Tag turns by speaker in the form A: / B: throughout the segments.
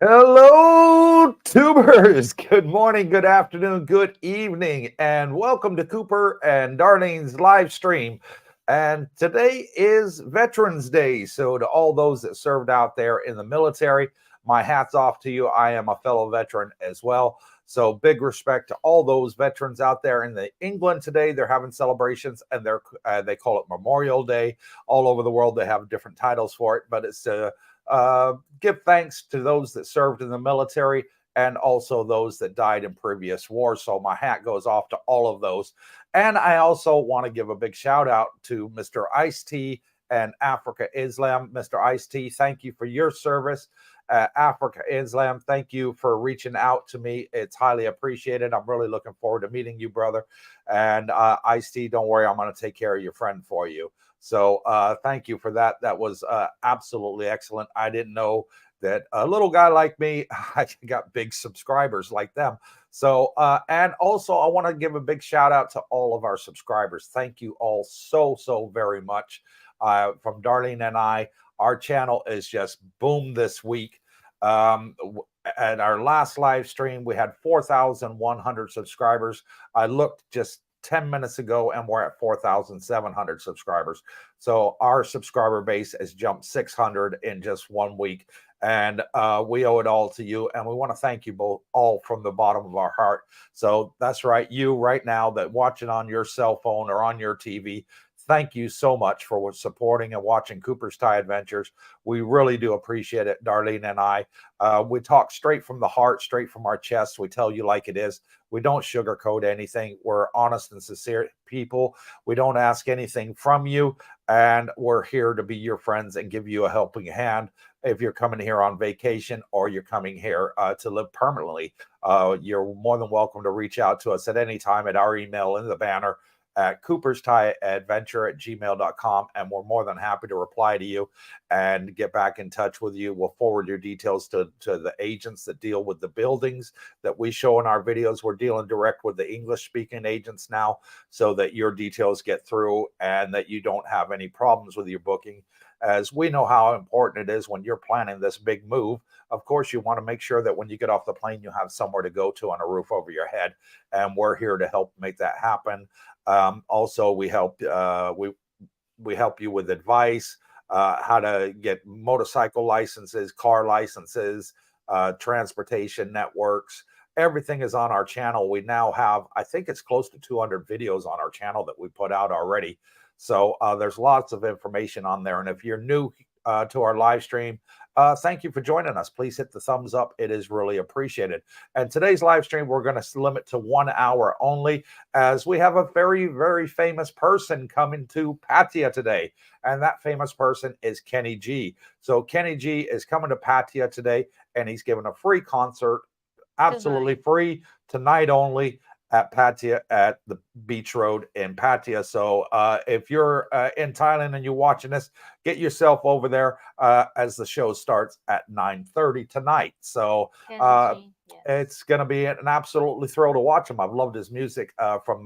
A: Hello, tubers. Good morning, good afternoon, good evening, and welcome to Cooper and Darlene's live stream. And today is Veterans Day. So, to all those that served out there in the military, my hat's off to you. I am a fellow veteran as well. So, big respect to all those veterans out there in England today. They're having celebrations, and they call it Memorial Day. All over the world, they have different titles for it, but it's give thanks to those that served in the military and also those that died in previous wars. So my hat goes off to all of those. And I also want to give a big shout out to Mr. Ice T and Africa Islam. Mr. Ice T, thank you for your service. Africa Islam, thank you for reaching out to me. It's highly appreciated. I'm really looking forward to meeting you, brother. And Ice T, don't worry, I'm going to take care of your friend for you. So thank you for that. That was absolutely excellent. I didn't know that a little guy like me, I got big subscribers like them. So, and also I want to give a big shout out to all of our subscribers. Thank you all so very much. From Darlene and I, our channel is just boom this week. Um, at our last live stream, we had 4,100 subscribers. I looked just 10 minutes ago and we're at 4,700 subscribers. So our subscriber base has jumped 600 in just 1 week. And we owe it all to you. And we want to thank you both all from the bottom of our heart. So that's right. You right now that watching on your cell phone or on your TV, thank you so much for supporting and watching Cooper's Tie Adventures. We really do appreciate it, Darlene and I. We talk straight from the heart, straight from our chests. We tell you like it is. We don't sugarcoat anything. We're honest and sincere people. We don't ask anything from you. And we're here to be your friends and give you a helping hand if you're coming here on vacation or you're coming here to live permanently. You're more than welcome to reach out to us at any time at our email in the banner at cooperstieadventure@gmail.com, and we're more than happy to reply to you and get back in touch with you. We'll forward your details to the agents that deal with the buildings that we show in our videos. We're dealing direct with the English speaking agents now so that your details get through and that you don't have any problems with your booking, as we know how important it is when you're planning this big move. Of course, you want to make sure that when you get off the plane, you have somewhere to go to and a roof over your head. And we're here to help make that happen. Also, we help you with advice, how to get motorcycle licenses, car licenses, transportation networks. Everything is on our channel. We now have, I think it's close to 200 videos on our channel that we put out already. So there's lots of information on there. And if you're new to our live stream, thank you for joining us. Please hit the thumbs up. It is really appreciated. And today's live stream, we're going to limit to 1 hour only, as we have a very famous person coming to Patia today. And that famous person is Kenny G. So Kenny G is coming to Patia today, and he's giving a free concert, absolutely free, tonight only, at Patia at the Beach Road in Patia. So if you're in Thailand and you're watching this, get yourself over there as the show starts at 9:30 tonight. So it's going to be an absolutely thrill to watch him. I've loved his music from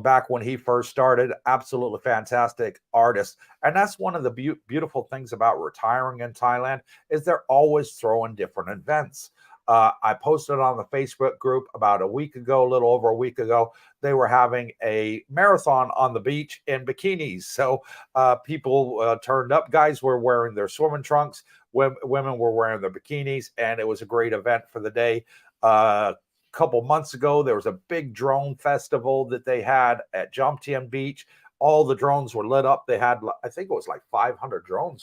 A: back when he first started. Absolutely fantastic artist. And that's one of the beautiful things about retiring in Thailand, is they're always throwing different events. I posted on the Facebook group about a week ago, a little over a week ago. They were having a marathon on the beach in bikinis. So people turned up. Guys were wearing their swimming trunks. Women were wearing their bikinis, and it was a great event for the day. Couple months ago, there was a big drone festival that they had at Jomtien Beach. All the drones were lit up. They had, I think it was like 500 drones.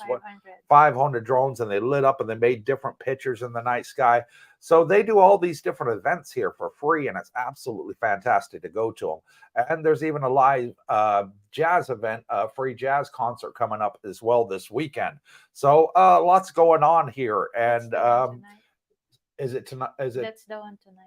A: 500 drones, and they lit up and they made different pictures in the night sky. So they do all these different events here for free, and it's absolutely fantastic to go to them. And there's even a live jazz event, a free jazz concert coming up as well this weekend. So lots going on here. And is it tonight? Is it?
B: That's the one tonight.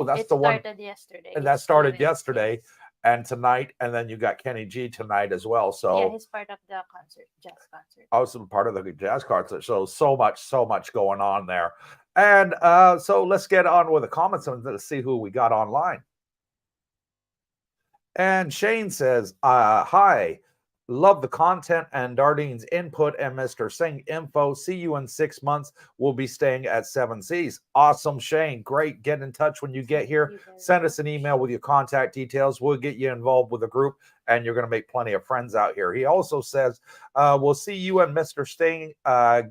A: That's the one.
B: It started yesterday.
A: And that started yesterday and tonight, and then you got Kenny G tonight as well. So
B: yeah, he's part of the concert, jazz concert.
A: Also part of the jazz concert. So much going on there. And so let's get on with the comments and let's see who we got online. And Shane says, hi, Love the content and Darlene's input and Mr. Singh info. See you in 6 months. We'll be staying at Seven Seas. Awesome, Shane. Great. Get in touch when you get here. Send us an email with your contact details. We'll get you involved with the group, and you're going to make plenty of friends out here. He also says, we'll see you and Mr. Sting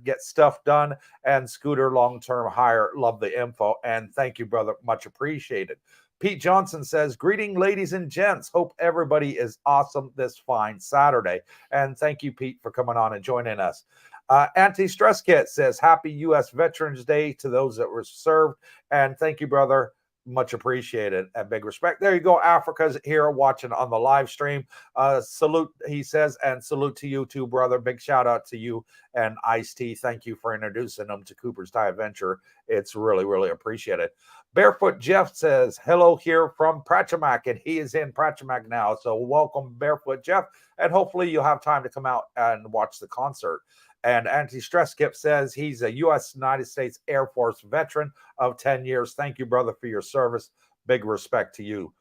A: get stuff done and Scooter long-term hire. Love the info. And thank you, brother. Much appreciated. Pete Johnson says, greeting, ladies and gents. Hope everybody is awesome this fine Saturday. And thank you, Pete, for coming on and joining us. Anti-Stress Kit says, happy U.S. Veterans Day to those that were served. And thank you, brother. Much appreciated and big respect. There you go. Africa's here watching on the live stream. Salute, he says, and salute to you too, brother. Big shout out to you and Ice-T. Thank you for introducing them to Cooper's Thai Adventure. It's really, really appreciated. Barefoot Jeff says, hello here from Pratchamac, and he is in Pratchamac now. So welcome, Barefoot Jeff, and hopefully you'll have time to come out and watch the concert. And Anti-Stress Skip says he's a U.S. United States Air Force veteran of 10 years. Thank you, brother, for your service. Big respect to you.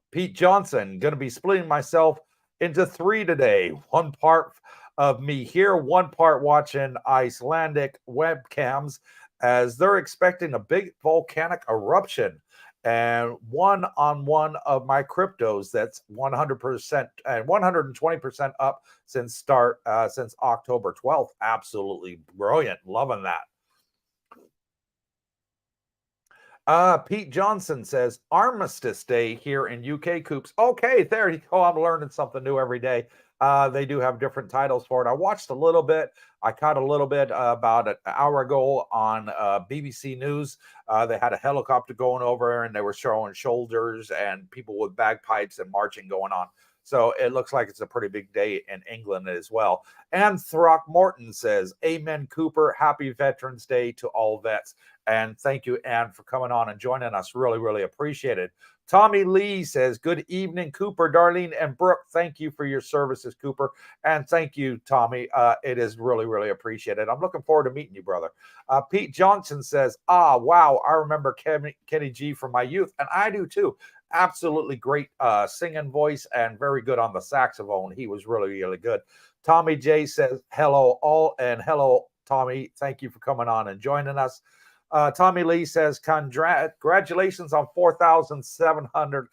A: Pete Johnson, going to be splitting myself into 3 today. One part of me here, one part watching Icelandic webcams as they're expecting a big volcanic eruption. And one on one of my cryptos that's 100% and 120% up since October 12th. Absolutely brilliant. Loving that. Pete Johnson says Armistice Day here in UK Coops. Okay, there you go. I'm learning something new every day. They do have different titles for it. I watched a little bit. I caught a little bit about an hour ago on BBC News. They had a helicopter going over and they were showing shoulders and people with bagpipes and marching going on. So it looks like it's a pretty big day in England as well. And Throckmorton says, amen, Cooper. Happy Veterans Day to all vets. And thank you, Ann, for coming on and joining us. Really, really appreciate it. Tommy Lee says, good evening, Cooper, Darlene, and Brooke. Thank you for your services, Cooper. And thank you, Tommy. It is really, really appreciated. I'm looking forward to meeting you, brother. Pete Johnson says, wow, I remember Kenny G from my youth. And I do too. Absolutely great singing voice and very good on the saxophone. He was really, really good. Tommy J says, hello all, and hello, Tommy. Thank you for coming on and joining us. Tommy Lee says, congratulations on 4,700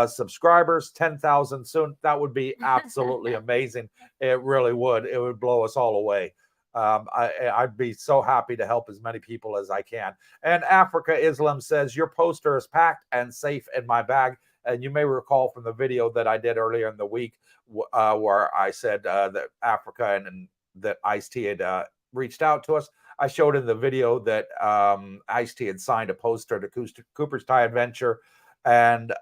A: subscribers, 10,000 soon. That would be absolutely amazing. It really would. It would blow us all away. I'd be so happy to help as many people as I can. And Africa Islam says, your poster is packed and safe in my bag. And you may recall from the video that I did earlier in the week where I said that Africa and that Ice-T had reached out to us. I showed in the video that Ice-T had signed a poster to Cooper's Thai Adventure and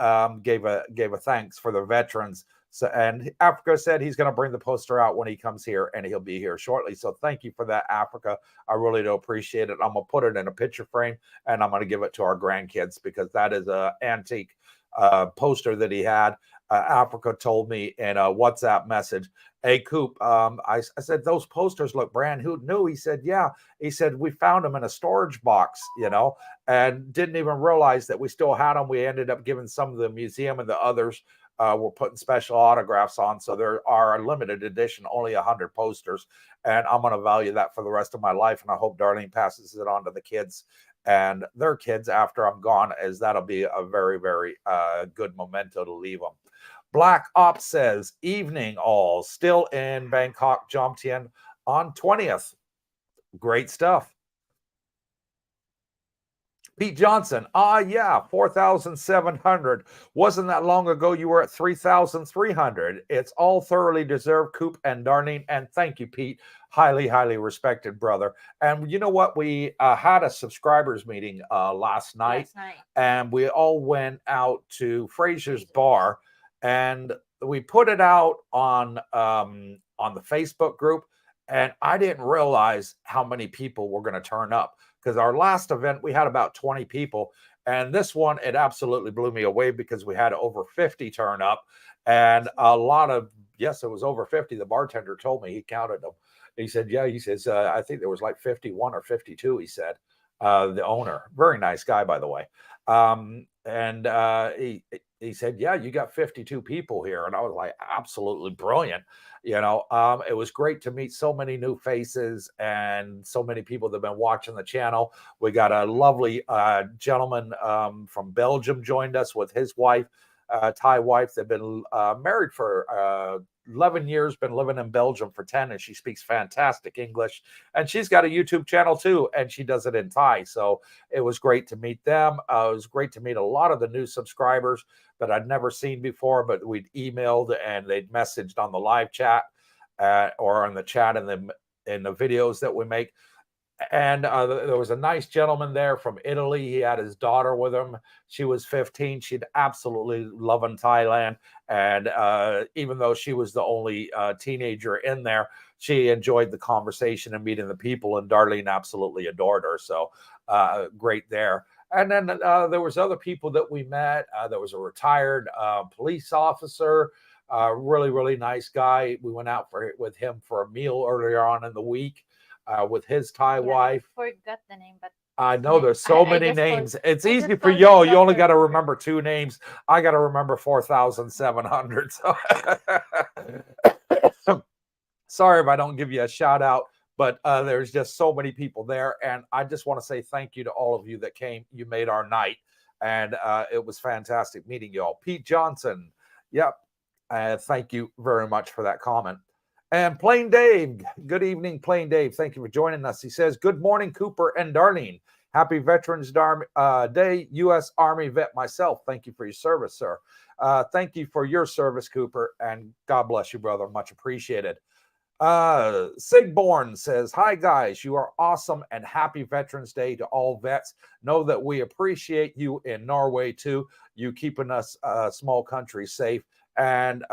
A: gave a thanks for the veterans. So, and Africa said he's going to bring the poster out when he comes here, and he'll be here shortly. So thank you for that, Africa. I really do appreciate it. I'm going to put it in a picture frame, and I'm going to give it to our grandkids because that is an antique poster that he had. Africa told me in a WhatsApp message, hey, Coop, I said, those posters look brand new. He said, yeah. He said, we found them in a storage box, and didn't even realize that we still had them. We ended up giving some of the museum and the others we're putting special autographs on. So there are a limited edition, only 100 posters. And I'm going to value that for the rest of my life. And I hope Darlene passes it on to the kids and their kids after I'm gone, as that'll be a very, very good memento to leave them. Black Ops says, evening all, still in Bangkok, Jomtien on 20th. Great stuff. Pete Johnson, yeah, 4,700. Wasn't that long ago you were at 3,300. It's all thoroughly deserved, Coop and Darlene. And thank you, Pete. Highly, highly respected, brother. And you know what? We had a subscribers meeting last night, and we all went out to Fraser's Bar, and we put it out on the Facebook group, and I didn't realize how many people were going to turn up. Because our last event, we had about 20 people. And this one, it absolutely blew me away because we had over 50 turn up. And a lot of, yes, it was over 50. The bartender told me, he counted them. He said, yeah, he says, I think there was like 51 or 52, he said. The owner, very nice guy, by the way. he said, yeah, you got 52 people here. And I was like, absolutely brilliant. It was great to meet so many new faces and so many people that have been watching the channel. We got a lovely gentleman from Belgium joined us with his wife, Thai wife. They've been married for 11 years, been living in Belgium for 10, and she speaks fantastic English. And she's got a YouTube channel too, and she does it in Thai. So it was great to meet them. It was great to meet a lot of the new subscribers that I'd never seen before, but we'd emailed and they'd messaged on the live chat or on the chat in the videos that we make. And there was a nice gentleman there from Italy. He had his daughter with him. She was 15. She'd absolutely loving Thailand. And even though she was the only teenager in there, she enjoyed the conversation and meeting the people. And Darlene absolutely adored her. So great there. And then there was other people that we met. There was a retired police officer, really, really nice guy. We went out with him for a meal earlier on in the week. With his Thai wife.
B: I forgot the name, but
A: I know there's so many names. It's easy for you. You only got to remember 2 names. I got to remember 4,700. So sorry if I don't give you a shout out, but there's just so many people there. And I just want to say thank you to all of you that came. You made our night. And it was fantastic meeting you all. Pete Johnson. Yep. Thank you very much for that comment. And Plain Dave, good evening, Plain Dave. Thank you for joining us. He says, good morning, Cooper and Darlene. Happy Veterans Day, U.S. Army vet myself. Thank you for your service, sir. Thank you for your service, Cooper, and God bless you, brother. Much appreciated. Sigborn says, hi, guys. You are awesome, and happy Veterans Day to all vets. Know that we appreciate you in Norway, too. You keeping us small country safe. And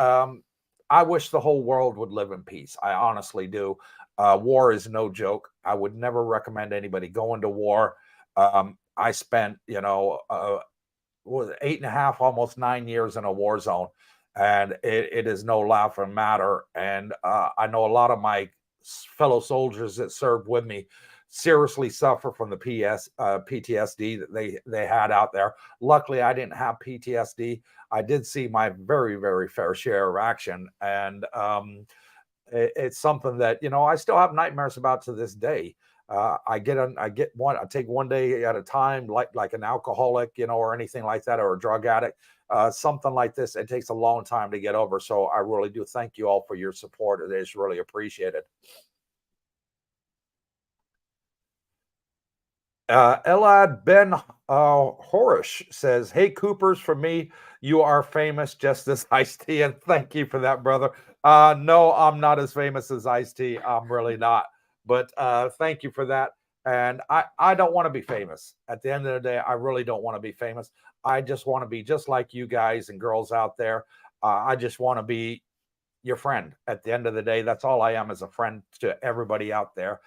A: I wish the whole world would live in peace. I honestly do. War is no joke. I would never recommend anybody going to war. I spent, 8.5, almost 9 years in a war zone, and it is no laughing matter. And I know a lot of my fellow soldiers that served with me seriously suffer from the PTSD that they had out there. Luckily, I didn't have PTSD. I did see my very, very fair share of action. And it's something that, I still have nightmares about to this day. I take one day at a time, like an alcoholic, or anything like that, or a drug addict, something like this. It takes a long time to get over. So I really do thank you all for your support. It is really appreciated. Elad Ben Horish says, hey, Coopers, for me, you are famous just as Ice-T, and thank you for that, brother. No, I'm not as famous as Ice-T. I'm really not. But thank you for that. And I don't want to be famous. At the end of the day, I really don't want to be famous. I just want to be just like you guys and girls out there. I just want to be your friend. At the end of the day, that's all I am, as a friend to everybody out there.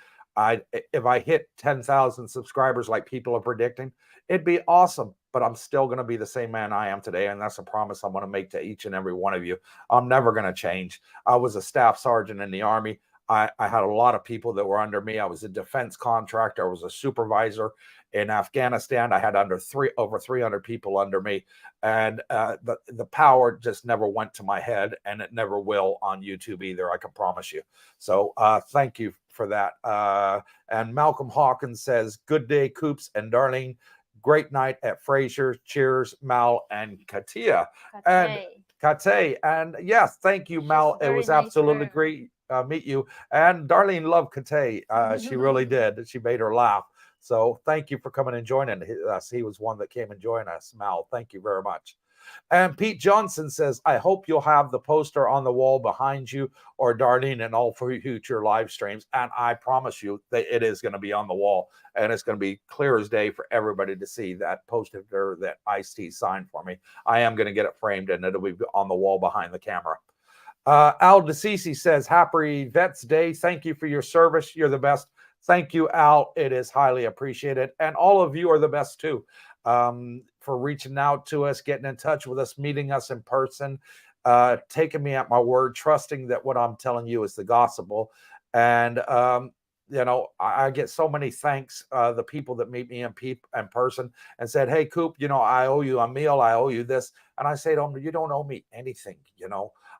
A: If I hit 10,000 subscribers like people are predicting, it'd be awesome. But I'm still going to be the same man I am today, and that's a promise I'm going to make to each and every one of you. I'm never going to change. I was a staff sergeant in the Army. I had a lot of people that were under me. I was a defense contractor. I was a supervisor in Afghanistan. I had over 300 people under me, and the power just never went to my head, and it never will on YouTube either. I can promise you. So thank you for that. And Malcolm Hawkins says, good day, Coops and Darlene. Great night at Fraser. Cheers, Mal and Katia. And Kate. And yes, thank you, Mal. It was absolutely great. Meet you. And Darlene loved Kate. She really did. She made her laugh. So thank you for coming and joining us. He was one that came and joined us, Mal. Thank you very much. And Pete Johnson says, I hope you'll have the poster on the wall behind you or Darlene in all future live streams. And I promise you that it is going to be on the wall, and it's going to be clear as day for everybody to see that poster that Ice-T signed for me. I am going to get it framed, and it'll be on the wall behind the camera. Al DeCisi says, happy Vets Day. Thank you for your service. You're the best. Thank you, Al. It is highly appreciated. And all of you are the best too, for reaching out to us, getting in touch with us, meeting us in person, taking me at my word, trusting that what I'm telling you is the gospel. And I get so many thanks. The people that meet me in person and said, "Hey, Coop, I owe you a meal. I owe you this." And I say to them, "You don't owe me anything.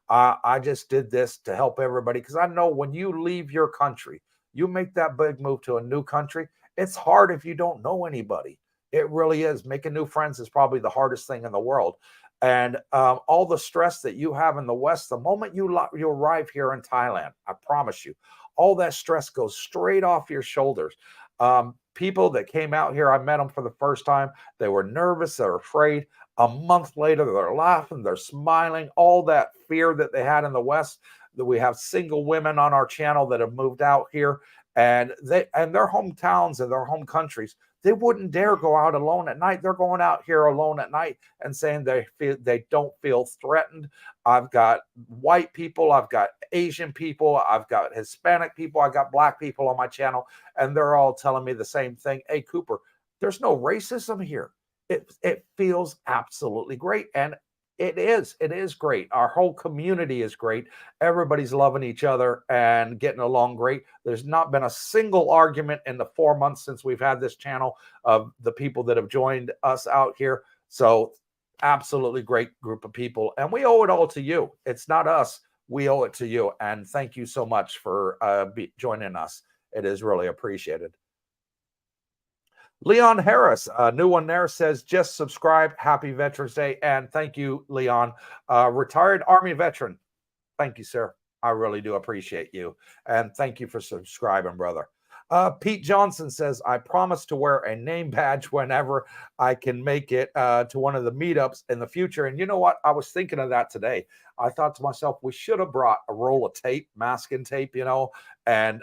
A: I just did this to help everybody because I know when you leave your country, you make that big move to a new country. It's hard if you don't know anybody. It really is. Making new friends is probably the hardest thing in the world. And all the stress that you have in the West, the moment you arrive here in Thailand, I promise you, all that stress goes straight off your shoulders. People that came out here, I met them for the first time. They were nervous, they're afraid. A month later, they're laughing, they're smiling. All that fear that they had in the West. That we have single women on our channel that have moved out here, and their hometowns and their home countries, they wouldn't dare go out alone at night. They're going out here alone at night and saying they don't feel threatened. I've got white people, I've got Asian people, I've got Hispanic people, I've got black people on my channel, and they're all telling me the same thing. Hey, Cooper, there's no racism here. It feels absolutely great. And it is great. Our whole community is great. Everybody's loving each other and getting along great. There's not been a single argument in the 4 months since we've had this channel of the people that have joined us out here. So absolutely great group of people, and we owe it all to you. It's not us. We owe it to you. And thank you so much for joining us. It is really appreciated. Leon Harris, a new one there, says, just subscribe. Happy Veterans Day. And thank you, Leon. Retired Army veteran. Thank you, sir. I really do appreciate you. And thank you for subscribing, brother. Pete Johnson says, I promise to wear a name badge whenever I can make it to one of the meetups in the future. And you know what? I was thinking of that today. I thought to myself, we should have brought a roll of tape, masking tape, and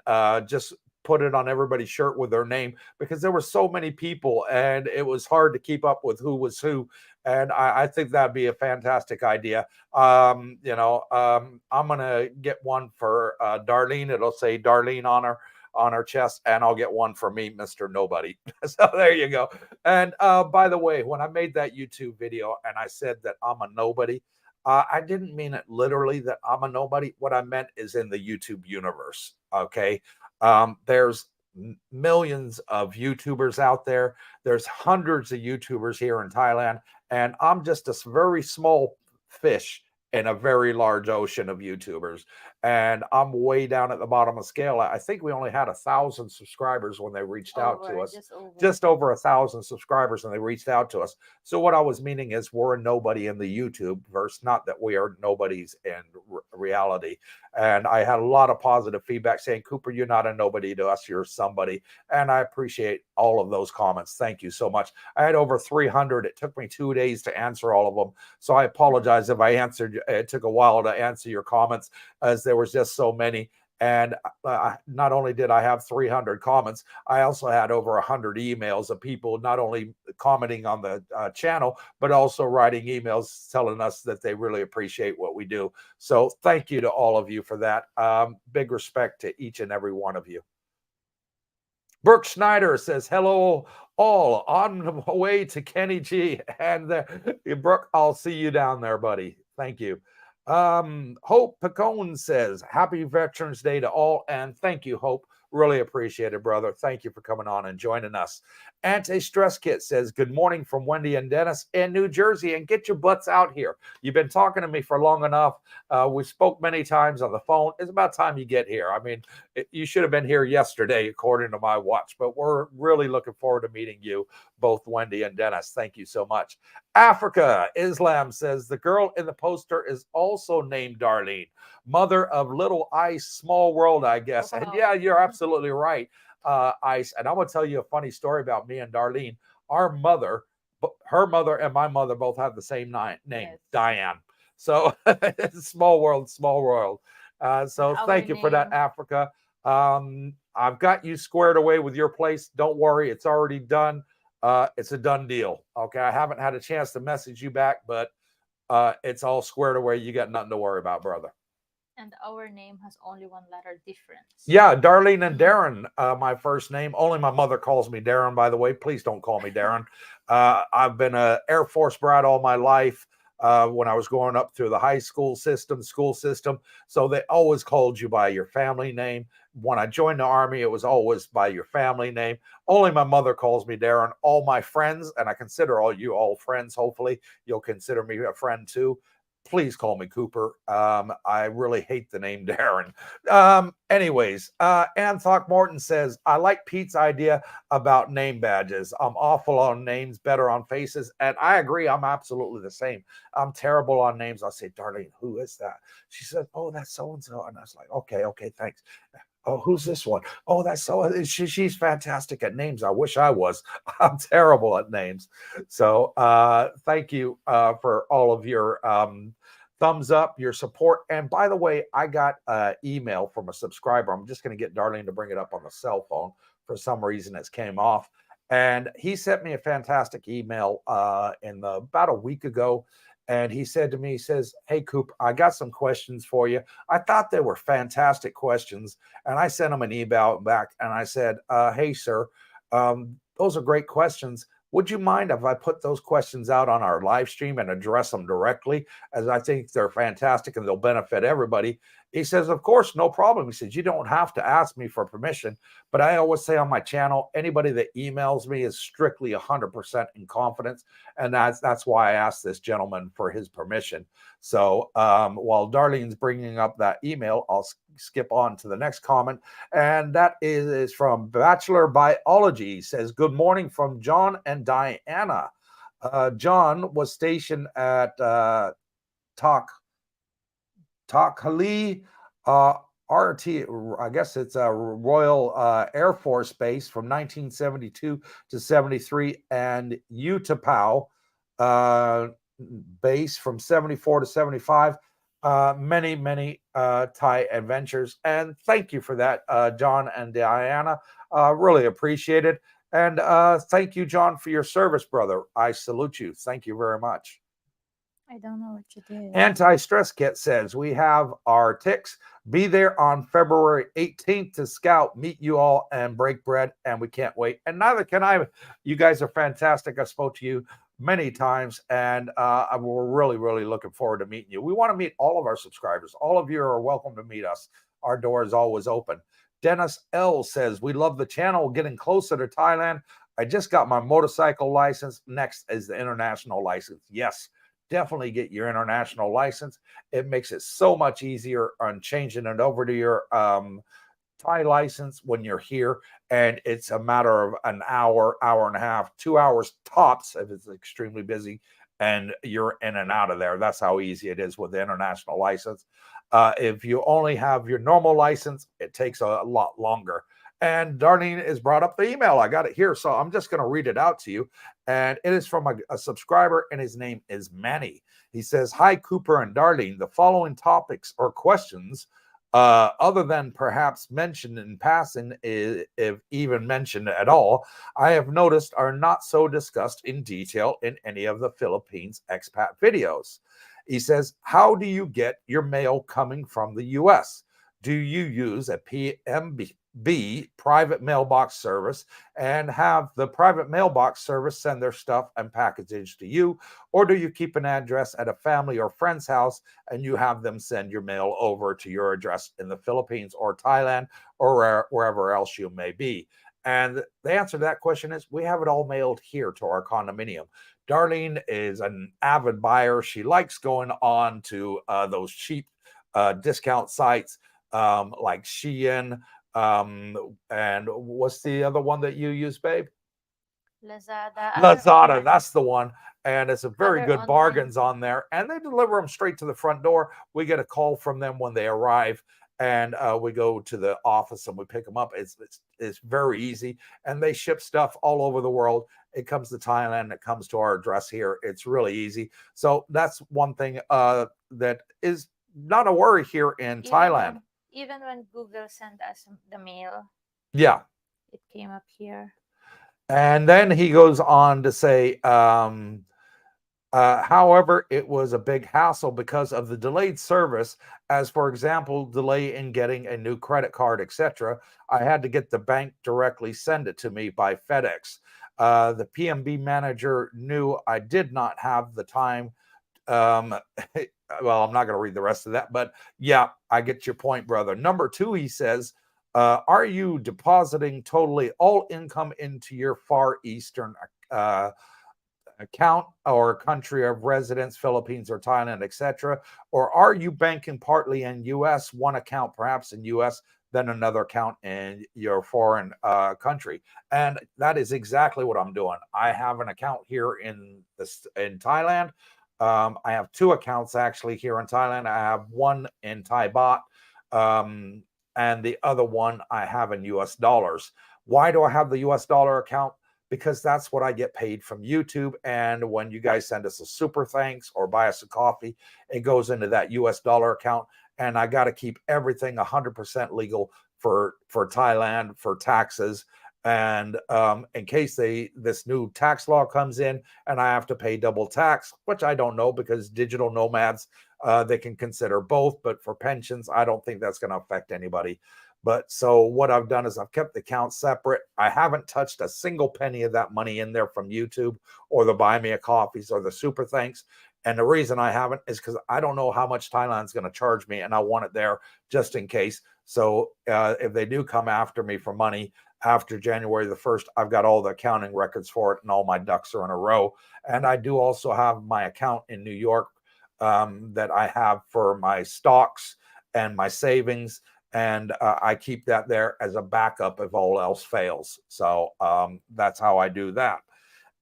A: just put it on everybody's shirt with their name, because there were so many people and it was hard to keep up with who was who. And I think that'd be a fantastic idea. I'm going to get one for Darlene. It'll say Darlene on her chest, and I'll get one for me, Mr. Nobody. So there you go. And by the way, when I made that YouTube video and I said that I'm a nobody, I didn't mean it literally that I'm a nobody. What I meant is in the YouTube universe. Okay. There's millions of YouTubers out there. There's hundreds of YouTubers here in Thailand, and I'm just a very small fish in a very large ocean of YouTubers. And I'm way down at the bottom of the scale. I think we only had 1,000 subscribers when they reached out to us. Just over 1,000 subscribers, and they reached out to us. So what I was meaning is we're a nobody in the YouTube verse, not that we are nobodies in reality. And I had a lot of positive feedback saying, Cooper, you're not a nobody to us, you're somebody. And I appreciate all of those comments. Thank you so much. I had over 300. It took me 2 days to answer all of them. So I apologize if I answered. It took a while to answer your comments, as there was just so many. And not only did I have 300 comments, I also had over 100 emails of people not only commenting on the channel, but also writing emails telling us that they really appreciate what we do. So thank you to all of you for that. Big respect to each and every one of you. Brooke Schneider says, hello, all on the way to Kenny G. And Brooke, I'll see you down there, buddy. Thank you. Hope Pacone says, happy Veterans Day to all. And thank you, Hope. Really appreciate it, brother. Thank you for coming on and joining us. Anti-Stress Kit says, good morning from Wendy and Dennis in New Jersey, and get your butts out here. You've been talking to me for long enough. We spoke many times on the phone. It's about time you get here. I mean, you should have been here yesterday, according to my watch, but we're really looking forward to meeting you, both Wendy and Dennis. Thank you so much. Africa Islam says, the girl in the poster is also named Darlene, mother of little Ice, small world, I guess. Wow. And yeah, you're absolutely right, Ice. And I'm going to tell you a funny story about me and Darlene. Our mother, her mother and my mother both have the same name, yes. Diane. So small world, small world. So thank you for that, Africa. I've got you squared away with your place. Don't worry, it's already done. It's a done deal. Okay, I haven't had a chance to message you back, but it's all squared away. You got nothing to worry about, brother.
B: And our name has only one letter difference.
A: Yeah, Darlene and Darren, my first name. Only my mother calls me Darren, by the way. Please don't call me Darren. I've been an Air Force brat all my life. when I was growing up through the high school system, school system. So they always called you by your family name. When I joined the army, it was always by your family name. Only my mother calls me Darren. All my friends, and I consider all you all friends, hopefully you'll consider me a friend too. Please call me Cooper. I really hate the name Darren. Anyways, Ann Throckmorton says, I like Pete's idea about name badges. I'm awful on names, better on faces. And I agree. I'm absolutely the same. I'm terrible on names. I'll say, Darlene, who is that? She said, oh, that's so-and-so. And I was like, okay, thanks. Oh, who's this one? Oh, that's so she's fantastic at names. I wish I was. I'm terrible at names. So thank you for all of your thumbs up, your support. And by the way, I got an email from a subscriber. I'm just going to get Darlene to bring it up on the cell phone. For some reason, it came off. And he sent me a fantastic email about a week ago. And he said to me, he says, hey, Coop, I got some questions for you. I thought they were fantastic questions. And I sent him an email back and I said, hey, sir, those are great questions. Would you mind if I put those questions out on our live stream and address them directly? As I think they're fantastic and they'll benefit everybody. He says, of course, no problem. He says, you don't have to ask me for permission. But I always say on my channel, anybody that emails me is strictly 100% in confidence. And that's why I asked this gentleman for his permission. So while Darlene's bringing up that email, I'll skip on to the next comment. And that is from Bachelor Biology. He says, good morning from John and Diana. John was stationed at Takhali RT, I guess it's a Royal Air Force Base from 1972 to 73, and Utapao base from 74 to 75. Many Thai adventures. And thank you for that, John and Diana. Really appreciate it. And thank you, John, for your service, brother. I salute you. Thank you very much.
B: I don't know what you did.
A: Anti-stress kit says we have our ticks. Be there on February 18th to scout, meet you all, and break bread. And we can't wait. And neither can I. You guys are fantastic. I spoke to you many times, and we're really looking forward to meeting you. We want to meet all of our subscribers. All of you are welcome to meet us. Our door is always open. Dennis L says, we love the channel, getting closer to Thailand. I just got my motorcycle license. Next is the international license. Yes, definitely get your international license. It makes it so much easier on changing it over to your Thai license when you're here. And it's a matter of an hour, hour and a half, 2 hours tops if it's extremely busy, and you're in and out of there. That's how easy it is with the international license. If you only have your normal license, it takes a lot longer. And Darlene has brought up the email. I got it here, so I'm just going to read it out to you. And it is from a subscriber, and his name is Manny. He says, hi, Cooper and Darlene. The following topics or questions, other than perhaps mentioned in passing, if even mentioned at all, I have noticed are not so discussed in detail in any of the Philippines expat videos. He says, how do you get your mail coming from the U.S.? Do you use a PMB private mailbox service and have the private mailbox service send their stuff and packages to you? Or do you keep an address at a family or friend's house and you have them send your mail over to your address in the Philippines or Thailand or wherever else you may be? And the answer to that question is we have it all mailed here to our condominium. Darlene is an avid buyer. She likes going on to those cheap discount sites like Shein. And what's the other one that you use, babe? Lazada, that's the one. And it's a very good bargains on there. And they deliver them straight to the front door. We get a call from them when they arrive. And we go to the office and we pick them up. It's very easy. And they ship stuff all over the world. It comes to Thailand. It comes to our address here. It's really easy. So that's one thing that is not a worry here in Thailand.
B: Even when Google sent us the mail,
A: yeah,
B: it came up here.
A: And then he goes on to say, however, it was a big hassle because of the delayed service, as for example, delay in getting a new credit card, etc. I had to get the bank directly send it to me by FedEx. The PMB manager knew I did not have the time well, I'm not going to read the rest of that, but yeah, I get your point, brother. Number 2, he says, are you depositing totally all income into your Far Eastern account or country of residence, Philippines or Thailand, etc., or are you banking partly in U.S., one account perhaps in U.S., then another account in your foreign country? And that is exactly what I'm doing. I have an account here in Thailand. I have 2 accounts actually here in Thailand. I have one in Thai baht, and the other one I have in U.S. dollars. Why do I have the U.S. dollar account? Because that's what I get paid from YouTube. And when you guys send us a super thanks or buy us a coffee, it goes into that US dollar account. And I got to keep everything 100% legal for Thailand for taxes. And in case this new tax law comes in and I have to pay double tax, which I don't know because digital nomads, they can consider both. But for pensions, I don't think that's going to affect anybody. But so what I've done is I've kept the account separate. I haven't touched a single penny of that money in there from YouTube or the buy me a coffees or the super thanks. And the reason I haven't is because I don't know how much Thailand's going to charge me, and I want it there just in case. So if they do come after me for money after January the 1st, I've got all the accounting records for it and all my ducks are in a row. And I do also have my account in New York that I have for my stocks and my savings. And I keep that there as a backup if all else fails. So that's how I do that.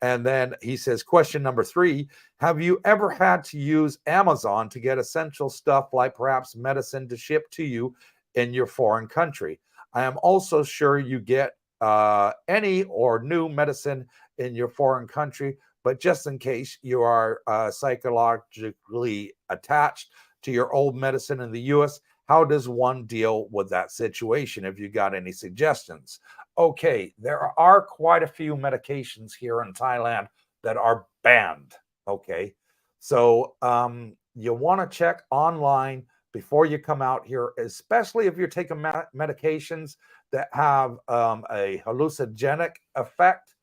A: And then he says, question number 3, have you ever had to use Amazon to get essential stuff like perhaps medicine to ship to you in your foreign country? I am also sure you get any or new medicine in your foreign country, but just in case you are psychologically attached to your old medicine in the US, how does one deal with that situation? If you got any suggestions. Okay, there are quite a few medications here in Thailand that are banned. Okay, so you want to check online before you come out here, especially if you're taking medications that have a hallucinogenic effect.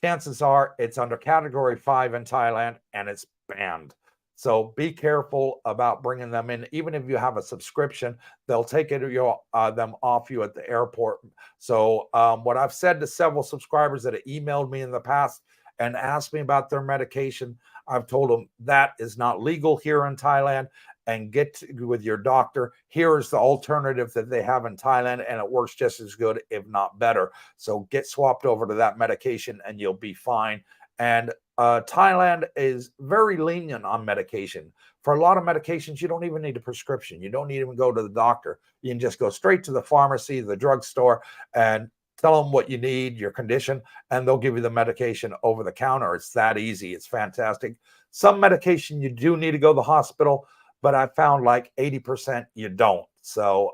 A: Chances are it's under category 5 in Thailand and it's banned. So be careful about bringing them in. Even if you have a subscription, they'll take them off you at the airport. So what I've said to several subscribers that have emailed me in the past and asked me about their medication, I've told them that is not legal here in Thailand, and get with your doctor. Here is the alternative that they have in Thailand, and it works just as good, if not better. So get swapped over to that medication and you'll be fine. And Thailand is very lenient on medication. For a lot of medications, you don't even need a prescription. You don't need to even go to the doctor. You can just go straight to the pharmacy, the drugstore, and tell them what you need, your condition, and they'll give you the medication over the counter. It's that easy. It's fantastic. Some medication you do need to go to the hospital, but I found like 80% you don't. So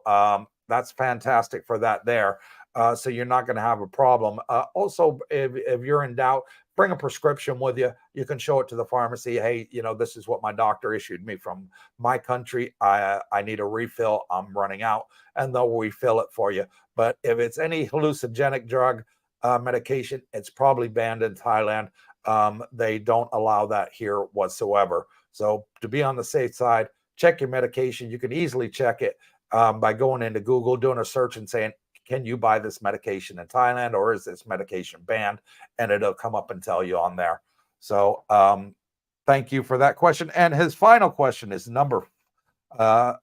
A: that's fantastic for that there. So you're not going to have a problem. Also, if you're in doubt, bring a prescription with you. You can show it to the pharmacy. Hey, this is what my doctor issued me from my country. I need a refill. I'm running out, and they'll refill it for you. But if it's any hallucinogenic drug medication, it's probably banned in Thailand. They don't allow that here whatsoever. So to be on the safe side, check your medication. You can easily check it by going into Google, doing a search and saying, can you buy this medication in Thailand, or is this medication banned? And it'll come up and tell you on there. So thank you for that question. And his final question is nope, that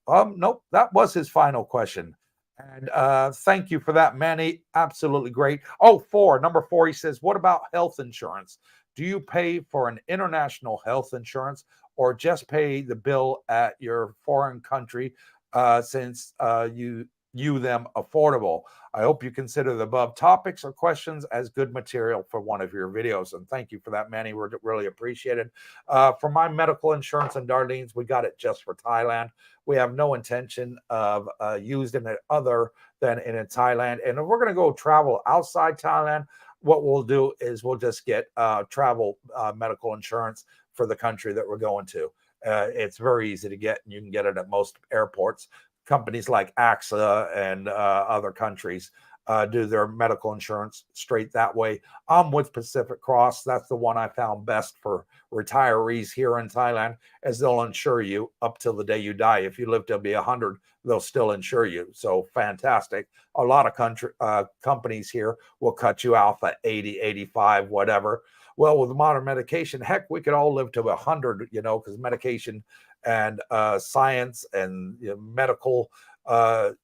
A: was his final question. And thank you for that, Manny. Absolutely great. Oh, number 4, he says, what about health insurance? Do you pay for an international health insurance or just pay the bill at your foreign country since you them affordable? I hope you consider the above topics or questions as good material for one of your videos. And thank you for that, Manny. We're really appreciated. For my medical insurance and Darlene's, we got it just for Thailand. We have no intention of using it other than in Thailand. And if we're going to go travel outside Thailand, what we'll do is we'll just get travel medical insurance for the country that we're going to. It's very easy to get, and you can get it at most airports. Companies like AXA and other countries do their medical insurance straight that way. I'm with Pacific Cross. That's the one I found best for retirees here in Thailand, as they'll insure you up till the day you die. If you live to be 100, they'll still insure you. So fantastic. A lot of companies here will cut you off at 80, 85, whatever. Well, with modern medication, heck, we could all live to 100, because medication and science and medical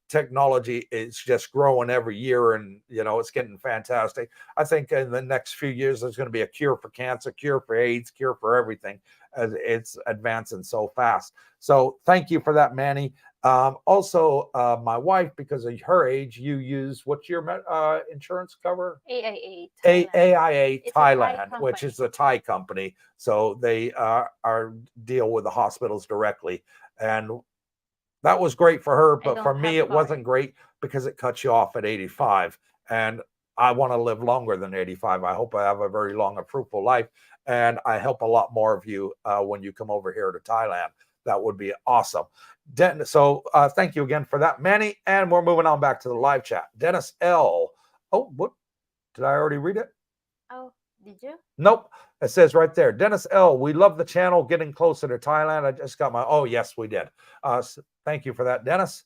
A: technology is just growing every year, and it's getting fantastic. I think in the next few years there's going to be a cure for cancer, cure for AIDS, cure for everything, as it's advancing so fast. So thank you for that, Manny. Also, my wife, because of her age, you use, what's your insurance cover?
B: AIA Thailand.
A: AIA
B: It's
A: Thailand, which is a Thai company. So they deal with the hospitals directly. And that was great for her, but for me, it wasn't great because it cuts you off at 85. And I want to live longer than 85. I hope I have a very long and fruitful life. And I help a lot more of you when you come over here to Thailand. That would be awesome. So thank you again for that, Manny. And we're moving on back to the live chat. Dennis L. Oh, what? Did I already read it?
B: Oh, did you?
A: Nope. It says right there, Dennis L. We love the channel, getting closer to Thailand. I just got my, oh, yes, we did. So thank you for that, Dennis.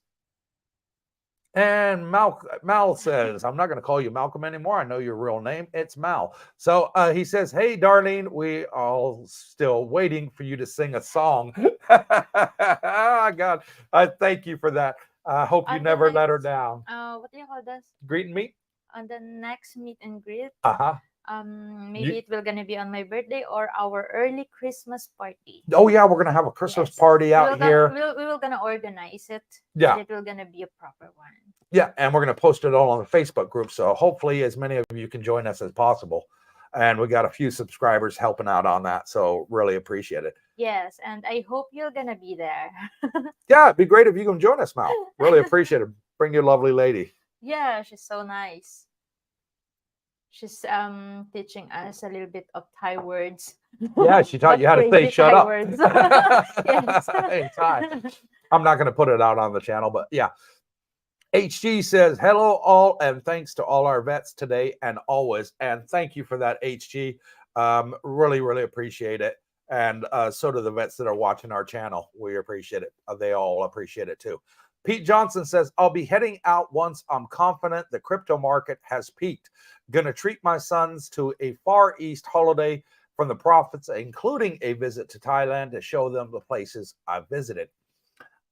A: And Mal says, I'm not going to call you Malcolm anymore. I know your real name. It's Mal. So he says, hey, Darlene, we are still waiting for you to sing a song. Oh, God, I thank you for that. I hope you never let her down.
B: What do you call this?
A: Greet and meet?
B: On the next meet and greet.
A: Uh-huh.
B: Maybe it will gonna be on my birthday or our early Christmas party.
A: Oh yeah, we're gonna have a Christmas party out here.
B: We will gonna organize it.
A: Yeah,
B: it will gonna be a proper one.
A: Yeah, and we're gonna post it all on the Facebook group. So hopefully, as many of you can join us as possible. And we got a few subscribers helping out on that, so really appreciate it.
B: Yes, and I hope you're gonna be there.
A: Yeah, it'd be great if you can join us, Mal. Really appreciate it. Bring your lovely lady.
B: Yeah, she's so nice. She's teaching us a little bit of Thai words.
A: Yeah, she taught you how to say shut up.
B: Yes.
A: In Thai. I'm not going to put it out on the channel, but yeah. HG says, hello all, and thanks to all our vets today and always. And thank you for that, HG. Really, really appreciate it. And so do the vets that are watching our channel. We appreciate it. They all appreciate it too. Pete Johnson says, I'll be heading out once I'm confident the crypto market has peaked. Gonna treat my sons to a Far East holiday from the profits, including a visit to Thailand to show them the places I've visited.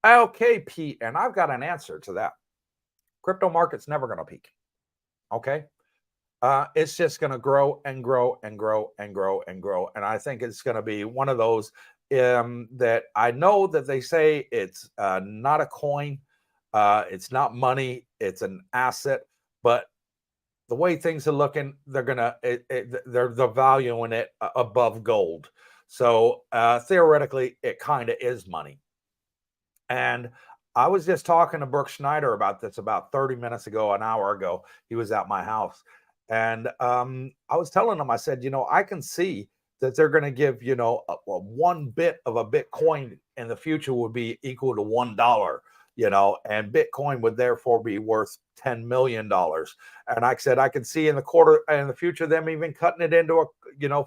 A: Okay, Pete, and I've got an answer to that. Crypto market's never going to peak. Okay. It's just going to grow and grow and grow and grow and grow. And I think it's going to be one of those that I know that they say it's not a coin. It's not money. It's an asset. But the way things are looking, they're the value in it above gold. So theoretically, it kind of is money. And I was just talking to Brooke Schneider about this about 30 minutes ago, an hour ago. He was at my house. And I was telling him, I said, I can see that they're going to give, one bit of a Bitcoin in the future would be equal to $1, and Bitcoin would therefore be worth $10 million. And I said, I can see in the future, them even cutting it into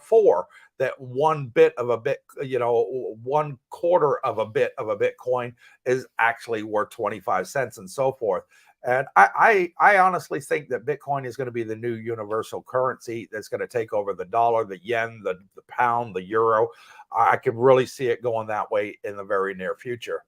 A: 4, that one bit of a bit, 1/4 of a bit of a Bitcoin is actually worth 25 cents and so forth. And I honestly think that Bitcoin is going to be the new universal currency that's going to take over the dollar, the yen, the pound, the euro. I can really see it going that way in the very near future.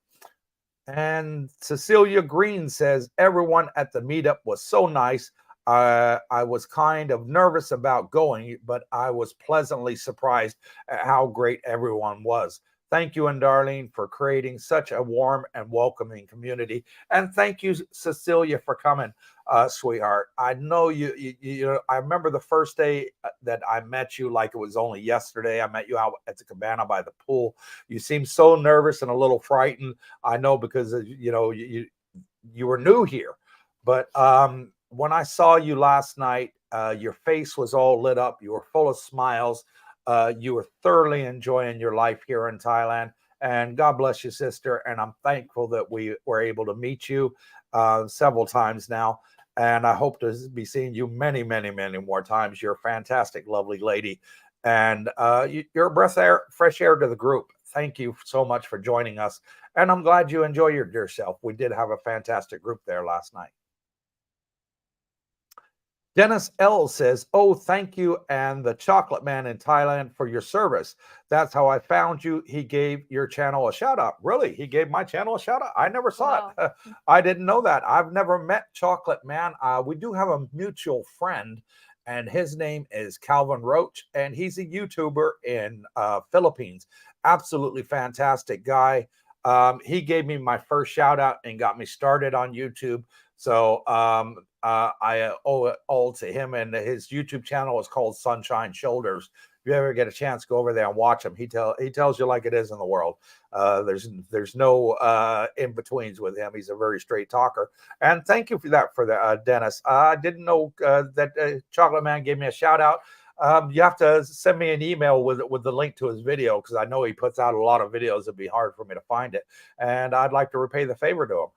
A: And Cecilia Green says, everyone at the meetup was so nice. I was kind of nervous about going, but I was pleasantly surprised at how great everyone was. Thank you, and Darlene, for creating such a warm and welcoming community. And thank you, Cecilia, for coming, sweetheart. I know you I remember the first day that I met you, like it was only yesterday. I met you out at the cabana by the pool. You seemed so nervous and a little frightened. I know because, you were new here. But when I saw you last night, your face was all lit up. You were full of smiles. You were thoroughly enjoying your life here in Thailand, and God bless you, sister. And I'm thankful that we were able to meet you several times now. And I hope to be seeing you many, many, many more times. You're a fantastic, lovely lady. And you're a breath air, fresh air to the group. Thank you so much for joining us. And I'm glad you enjoy yourself. We did have a fantastic group there last night. Dennis L says, "Oh, thank you and the Chocolate Man in Thailand for your service. That's how I found you. He gave your channel a shout out." Really? He gave my channel a shout out? I never saw
B: Wow.
A: it. I didn't know that. I've never met Chocolate Man. We do have a mutual friend, and his name is Calvin Roach, and he's a YouTuber in Philippines. Absolutely fantastic guy. He gave me my first shout out and got me started on YouTube. So I owe it all to him, and his YouTube channel is called Sunshine Shoulders. If you ever get a chance, go over there and watch him. He tells you like it is in the world. There's no in betweens with him. He's a very straight talker. And thank you for that, Dennis. I didn't know that Chocolate Man gave me a shout out. You have to send me an email with the link to his video, because I know he puts out a lot of videos. It'd be hard for me to find it, and I'd like to repay the favor to him.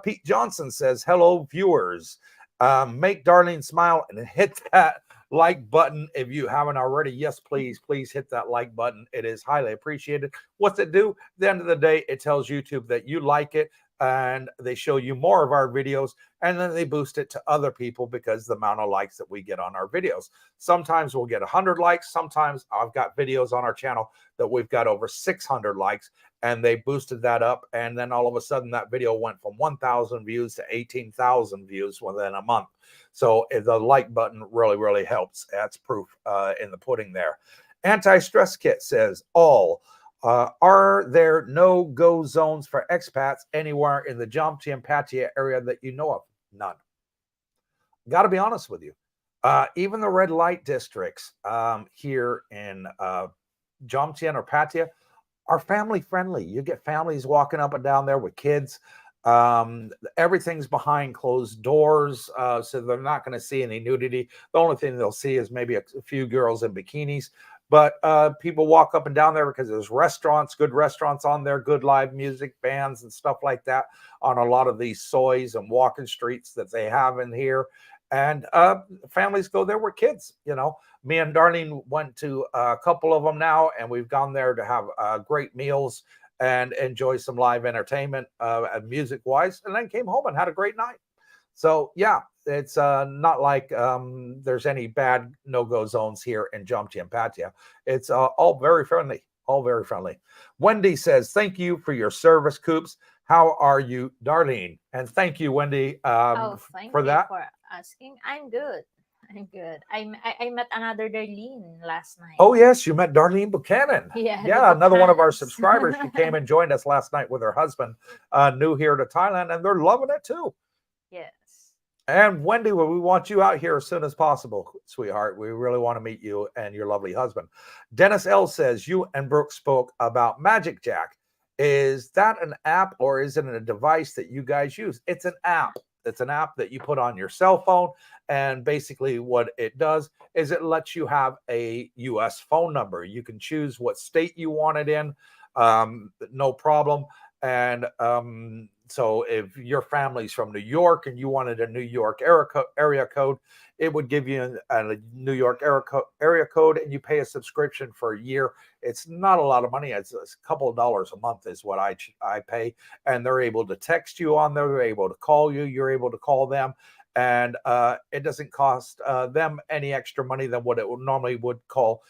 A: Pete Johnson says, "Hello, viewers. Make Darlene smile and hit that like button if you haven't already. Yes, please hit that like button. It is highly appreciated." What's it do? At the end of the day, it tells YouTube that you like it, and they show you more of our videos, and then they boost it to other people because the amount of likes that we get on our videos. Sometimes we'll get 100 likes. Sometimes I've got videos on our channel that we've got over 600 likes, and they boosted that up, and then all of a sudden that video went from 1,000 views to 18,000 views within a month. So the like button really helps. That's proof in the pudding there. Anti-stress kit says, are there no-go zones for expats anywhere in the Jomtien and Pattaya area that you know of? None. Got to be honest with you. Even the red light districts here in Jomtien or Pattaya are family friendly. You get families walking up and down there with kids. Everything's behind closed doors, so they're not going to see any nudity. The only thing they'll see is maybe a few girls in bikinis. But people walk up and down there because there's restaurants, good restaurants on there, good live music, bands and stuff like that on a lot of these soys and walking streets that they have in here. And families go there with kids. You know, me and Darlene went to a couple of them now, and we've gone there to have great meals and enjoy some live entertainment music wise, and then came home and had a great night. So yeah, it's not like there's any bad no-go zones here in Jomtien and Pattaya. It's all very friendly, all very friendly. Wendy says, "Thank you for your service, Coops. How are you, Darlene?" And thank you, Wendy,
B: Thank
A: for
B: you
A: that.
B: for asking. I'm good. I'm good. I met another Darlene last night.
A: Oh yes, you met Darlene Buchanan.
B: Yeah,
A: Yeah, another one of our
B: Buchanans.
A: subscribers. She came and joined us last night with her husband, new here to Thailand, and they're loving it too.
B: Yes.
A: And Wendy, we want you out here as soon as possible, sweetheart. We really want to meet you and your lovely husband. Dennis L says, "You and Brooke spoke about Magic Jack. Is that an app or is it a device that you guys use?" It's an app. It's an app that you put on your cell phone. And basically what it does is it lets you have a US phone number. You can choose what state you want it in, no problem. And so if your family's from New York and you wanted a New York area code, it would give you a New York area code, and you pay a subscription for a year. It's not a lot of money. It's a couple of dollars a month is what I pay. And they're able to text you on there. They're able to call you. You're able to call them. And it doesn't cost them any extra money than what it would normally would call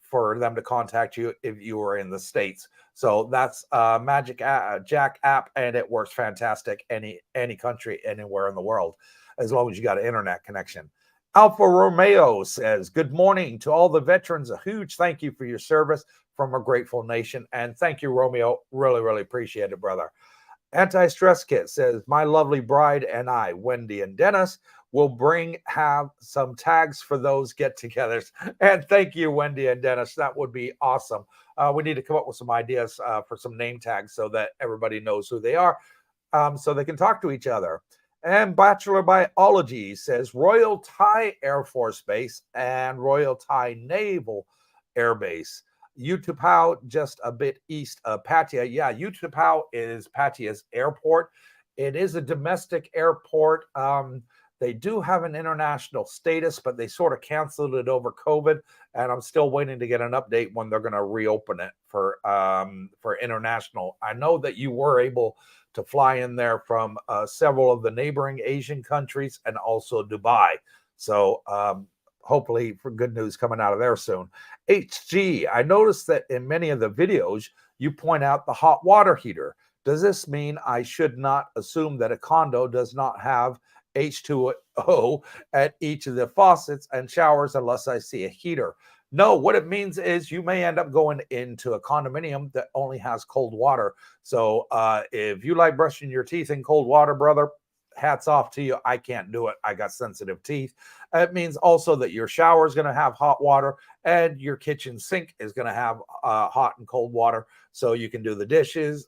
A: for them to contact you if you were in the States. So that's Magic Jack app, and it works fantastic any country, anywhere in the world, as long as you got an internet connection. Alpha Romeo says, "Good morning to all the veterans. A huge thank you for your service from a grateful nation." And thank you, Romeo. Really appreciate it, brother. Anti-stress kit says, "My lovely bride and I, Wendy and Dennis, will have some tags for those get-togethers." And thank you, Wendy and Dennis. That would be awesome. We need to come up with some ideas for some name tags so that everybody knows who they are, so they can talk to each other. And Bachelor Biology says, "Royal Thai Air Force Base and Royal Thai Naval Air Base. Utapao, just a bit east of Pattaya." Yeah, Utapao is Pattaya's airport. It is a domestic airport. They do have an international status, but they sort of canceled it over COVID, and I'm still waiting to get an update when they're going to reopen it for international. I know that you were able to fly in there from several of the neighboring Asian countries and also Dubai. So hopefully for good news coming out of there soon. HG, I noticed that in many of the videos you point out the hot water heater. Does this mean I should not assume that a condo does not have H2O at each of the faucets and showers unless I see a heater? No, what it means is you may end up going into a condominium that only has cold water. So if you like brushing your teeth in cold water, brother, hats off to you. I can't do it. I got sensitive teeth. It means also that your shower is going to have hot water and your kitchen sink is going to have hot and cold water. So you can do the dishes,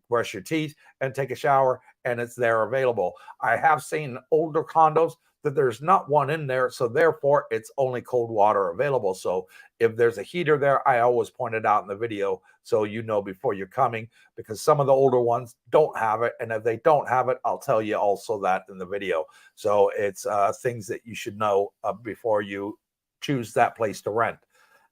A: brush your teeth, and take a shower, and it's there available. I have seen older condos that there's not one in there, so therefore it's only cold water available. So if there's a heater there, I always point it out in the video so you know before you're coming, because some of the older ones don't have it, and if they don't have it, I'll tell you also that in the video. So it's things that you should know before you choose that place to rent.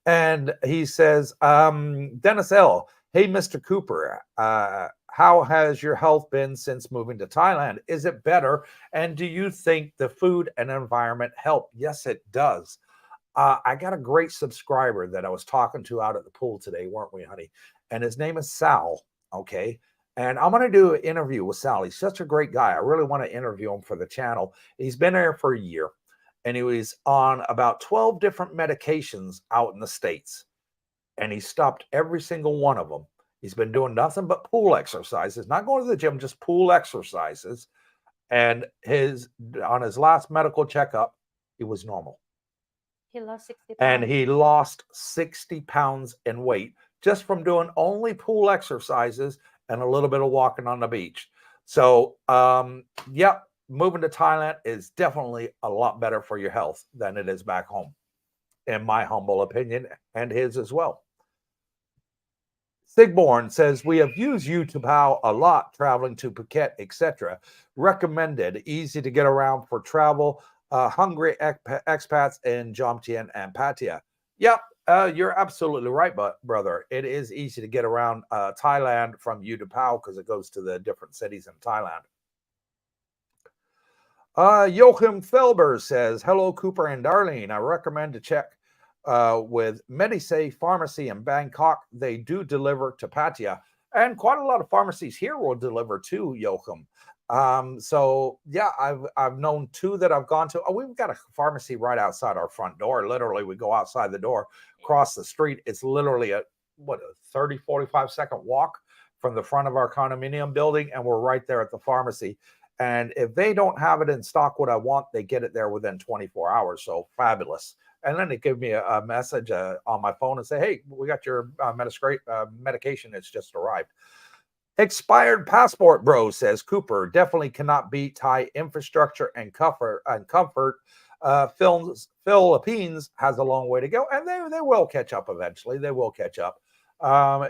A: And he says, Dennis L., hey, Mr. Cooper, how has your health been since moving to Thailand? Is it better? And do you think the food and environment help? Yes, it does. I got a great subscriber that I was talking to out at the pool today, weren't we, honey? And his name is Sal, okay? And I'm going to do an interview with Sal. He's such a great guy. I really want to interview him for the channel. He's been there for a year, and he was on about 12 different medications out in the States. And he stopped every single one of them. He's been doing nothing but pool exercises, not going to the gym, just pool exercises. And on his last medical checkup, he was normal.
B: He lost 60 pounds.
A: And he lost 60 pounds in weight just from doing only pool exercises and a little bit of walking on the beach. So, yeah, moving to Thailand is definitely a lot better for your health than it is back home, in my humble opinion, and his as well. Sigborn says, we have used YouTube a lot traveling to Phuket, etc. Recommended, easy to get around for travel. Hungry expats in Jomtien and Pattaya. Yep, you're absolutely right, brother. It is easy to get around Thailand from Utapao because it goes to the different cities in Thailand. Joachim Felber says, hello, Cooper and Darlene. I recommend to check with Medisafe Pharmacy in Bangkok. They do deliver to Pattaya, and quite a lot of pharmacies here will deliver to Joachim. So yeah, I've known two that I've gone to. Oh, we've got a pharmacy right outside our front door. Literally, we go outside the door, cross the street. It's literally a 30, 45-second walk from the front of our condominium building, and we're right there at the pharmacy. And if they don't have it in stock what I want, they get it there within 24 hours. So fabulous. And then they give me a message on my phone and say, hey, we got your medication. It's just arrived. Expired Passport Bro says, Cooper, definitely cannot beat Thai infrastructure and comfort. Philippines has a long way to go, and they will catch up eventually. They will catch up.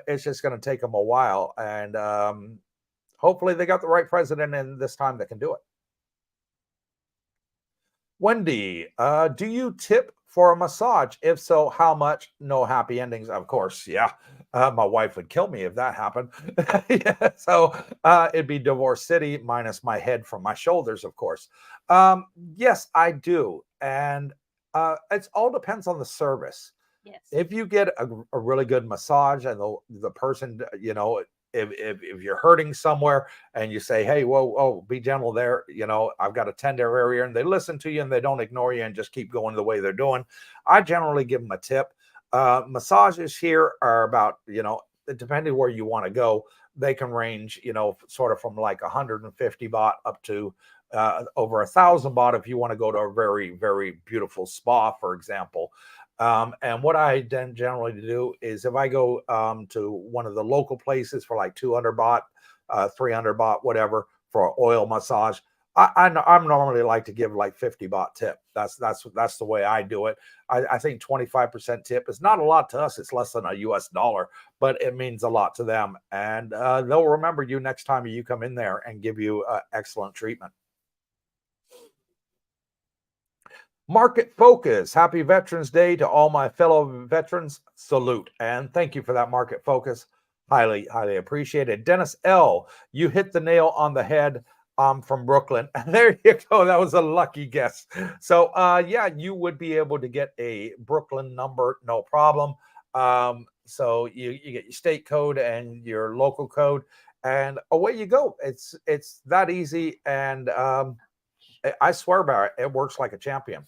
A: It's just going to take them a while, and hopefully they got the right president in this time that can do it. Wendy, do you tip for a massage? If so, how much? No happy endings, of course. Yeah, my wife would kill me if that happened. Yeah, so it'd be Divorce City minus my head from my shoulders, of course. Yes, I do, and it all depends on the service.
B: Yes.
A: If you get a really good massage and the person, you know, if you're hurting somewhere and you say, hey, whoa, be gentle there, you know, I've got a tender area, and they listen to you and they don't ignore you and just keep going the way they're doing, I generally give them a tip. Massages here are about, you know, depending where you want to go, they can range, you know, sort of from like 150 baht up to over 1,000 baht if you want to go to a very, very beautiful spa, for example. And what I then generally do is if I go to one of the local places for like 200 baht, 300 baht, whatever, for an oil massage, I'm normally like to give like 50 baht tip. That's the way I do it. I think 25% tip is not a lot to us. It's less than a US dollar, but it means a lot to them. And they'll remember you next time you come in there and give you excellent treatment. Market Focus. Happy Veterans Day to all my fellow veterans. Salute. And thank you for that Market Focus. Highly, highly appreciated. Dennis L., you hit the nail on the head. I'm from Brooklyn. There you go. That was a lucky guess. So, yeah, you would be able to get a Brooklyn number, no problem. So you get your state code and your local code, and away you go. It's that easy, and I swear by it, it works like a champion.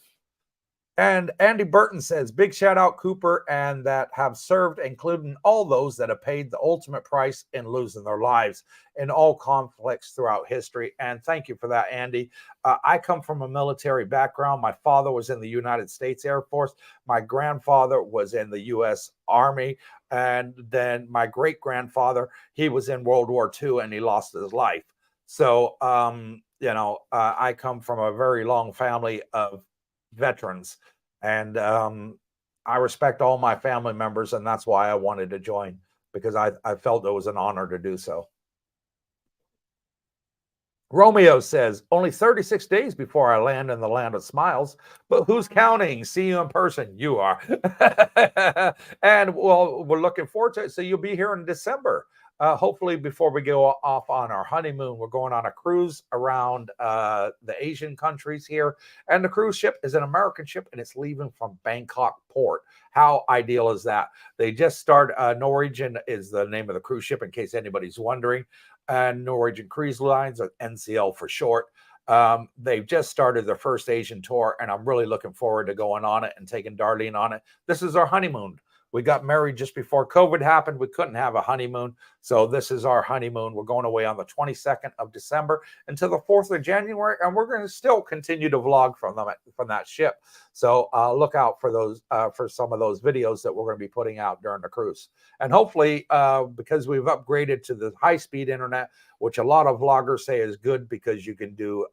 A: And Andy Burton says, big shout out, Cooper, and that have served, including all those that have paid the ultimate price in losing their lives in all conflicts throughout history. And thank you for that, Andy. I come from a military background. My father was in the United States Air Force. My grandfather was in the U.S. Army. And then my great grandfather, he was in World War II and he lost his life. So, I come from a very long family of veterans, and I respect all my family members, and that's why I wanted to join, because I felt it was an honor to do so. Romeo says, only 36 days before I land in the land of smiles, but who's counting? See you in person. You are. And well, we're looking forward to it. So you'll be here in December. Hopefully, before we go off on our honeymoon, we're going on a cruise around the Asian countries here. And the cruise ship is an American ship, and it's leaving from Bangkok port. How ideal is that? They just started, Norwegian is the name of the cruise ship, in case anybody's wondering. And Norwegian Cruise Lines, or NCL for short. They've just started their first Asian tour, and I'm really looking forward to going on it and taking Darlene on it. This is our honeymoon. We got married just before COVID happened. We couldn't have a honeymoon. So this is our honeymoon. We're going away on the 22nd of December until the 4th of January. And we're going to still continue to vlog from that ship. So look out for those, for some of those videos that we're going to be putting out during the cruise. And hopefully, because we've upgraded to the high-speed internet, which a lot of vloggers say is good because you can do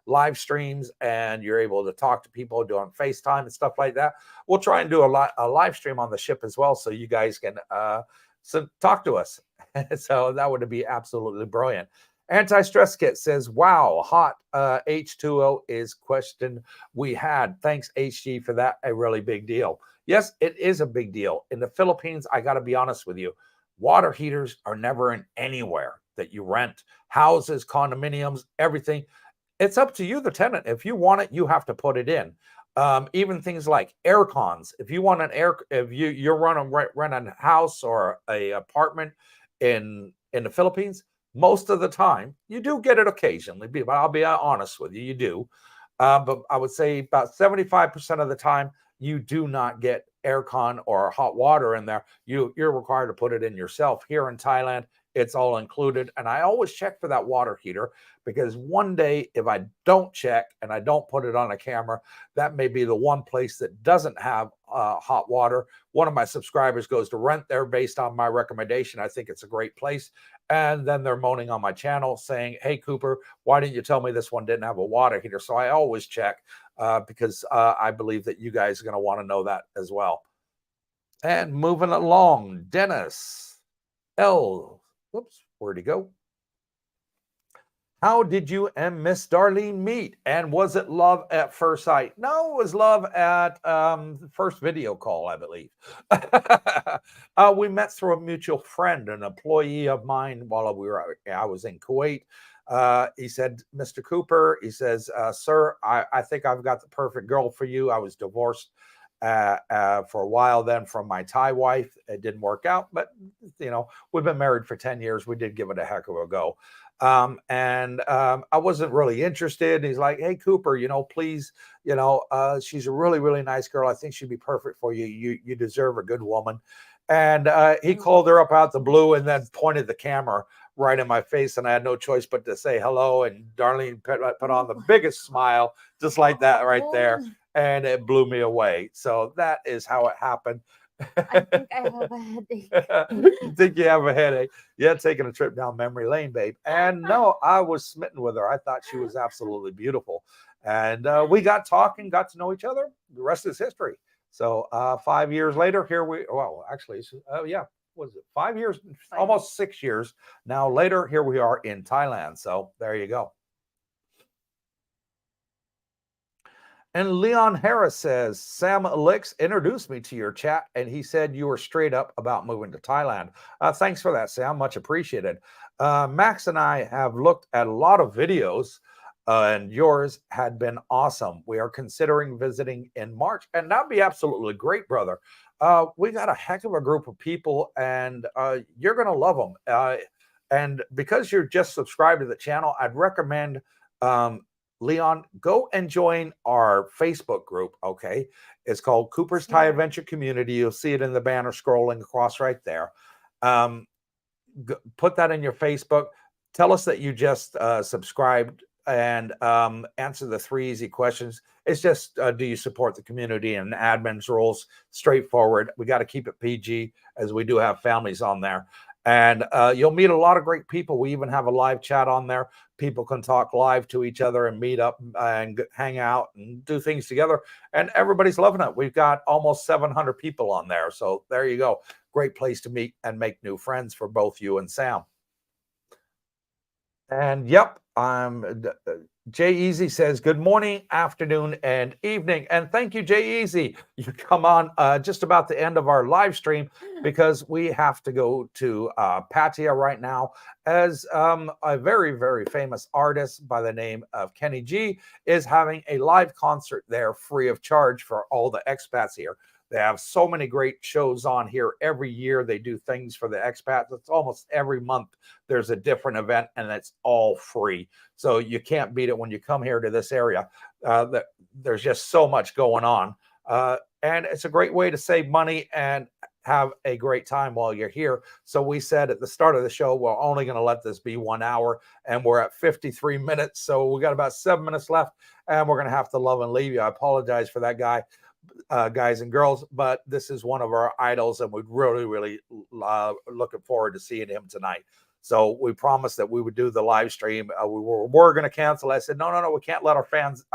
A: live streams and you're able to talk to people doing FaceTime and stuff like that. We'll try and do a live stream on the ship as well, so you guys can talk to us. So that would be absolutely brilliant. Anti-stress kit says, wow, hot H2O is question we had. Thanks, HG, for that. A really big deal. Yes, it is a big deal. In the Philippines, I got to be honest with you, water heaters are never in anywhere that you rent. Houses, condominiums, everything. It's up to you, the tenant. If you want it, you have to put it in. Even things like air cons. If you want if you're rent a house or a apartment in the Philippines, most of the time you do get it occasionally. But I'll be honest with you, you do. But I would say about 75% of the time, you do not get aircon or hot water in there. You're required to put it in yourself. Here in Thailand, it's all included. And I always check for that water heater, because one day, if I don't check and I don't put it on a camera, that may be the one place that doesn't have hot water. One of my subscribers goes to rent there based on my recommendation. I think it's a great place. And then they're moaning on my channel saying, hey, Cooper, why didn't you tell me this one didn't have a water heater? So I always check because I believe that you guys are going to want to know that as well. And moving along, Dennis L. Whoops, where'd he go? How did you and Miss Darlene meet? And was it love at first sight? No, it was love at the first video call, I believe. We met through a mutual friend, an employee of mine while I was in Kuwait. He said, Mr. Cooper, he says, sir, I think I've got the perfect girl for you. I was divorced for a while then from my Thai wife. It didn't work out, but we've been married for 10 years. We did give it a heck of a go. I wasn't really interested. He's like, hey, Cooper, please, she's a really, really nice girl. I think she'd be perfect for you. You deserve a good woman. And he called her up out the blue and then pointed the camera right in my face. And I had no choice but to say hello. And Darlene put on the biggest smile, just like that right there. And it blew me away. So that is how it happened.
B: I think I have a headache.
A: You think you have a headache? Yeah, taking a trip down memory lane, babe. And no, I was smitten with her. I thought she was absolutely beautiful. And we got talking, got to know each other. The rest is history. So 5 years later, here we, well, actually, yeah, was it 5 years, almost 6 years now later, here we are in Thailand. So there you go. And Leon Harris says, Sam Elix introduced me to your chat, and he said you were straight up about moving to Thailand. Thanks for that, Sam. Much appreciated. Max and I have looked at a lot of videos, and yours had been awesome. We are considering visiting in March, and that'd be absolutely great, brother. We got a heck of a group of people, and you're going to love them. And because you're just subscribed to the channel, I'd recommend Leon, go and join our Facebook group. Okay. It's called Cooper's Thai Adventure Community. You'll see it in the banner scrolling across right there. Put that in your Facebook. Tell us that you just subscribed and answer the 3 easy questions. It's just, do you support the community and admin's rules? Straightforward. We got to keep it PG as we do have families on there. And you'll meet a lot of great people. We even have a live chat on there. People can talk live to each other and meet up and hang out and do things together. And everybody's loving it. We've got almost 700 people on there. So there you go. Great place to meet and make new friends for both you and Sam. And yep, Jay Easy says, good morning, afternoon, and evening. And thank you, Jay Easy. You come on just about the end of our live stream because we have to go to Pattaya right now, as a very, very famous artist by the name of Kenny G is having a live concert there free of charge for all the expats here. They have so many great shows on here every year. They do things for the expats. It's almost every month there's a different event, and it's all free. So you can't beat it when you come here to this area. There's just so much going on. And it's a great way to save money and have a great time while you're here. So we said at the start of the show, we're only going to let this be 1 hour, and we're at 53 minutes. So we got about 7 minutes left, and we're going to have to love and leave you. I apologize for that, guys and girls, but this is one of our idols, and we're really looking forward to seeing him tonight. So we promised that we would do the live stream. We were going to cancel. I said, no, we can't let our fans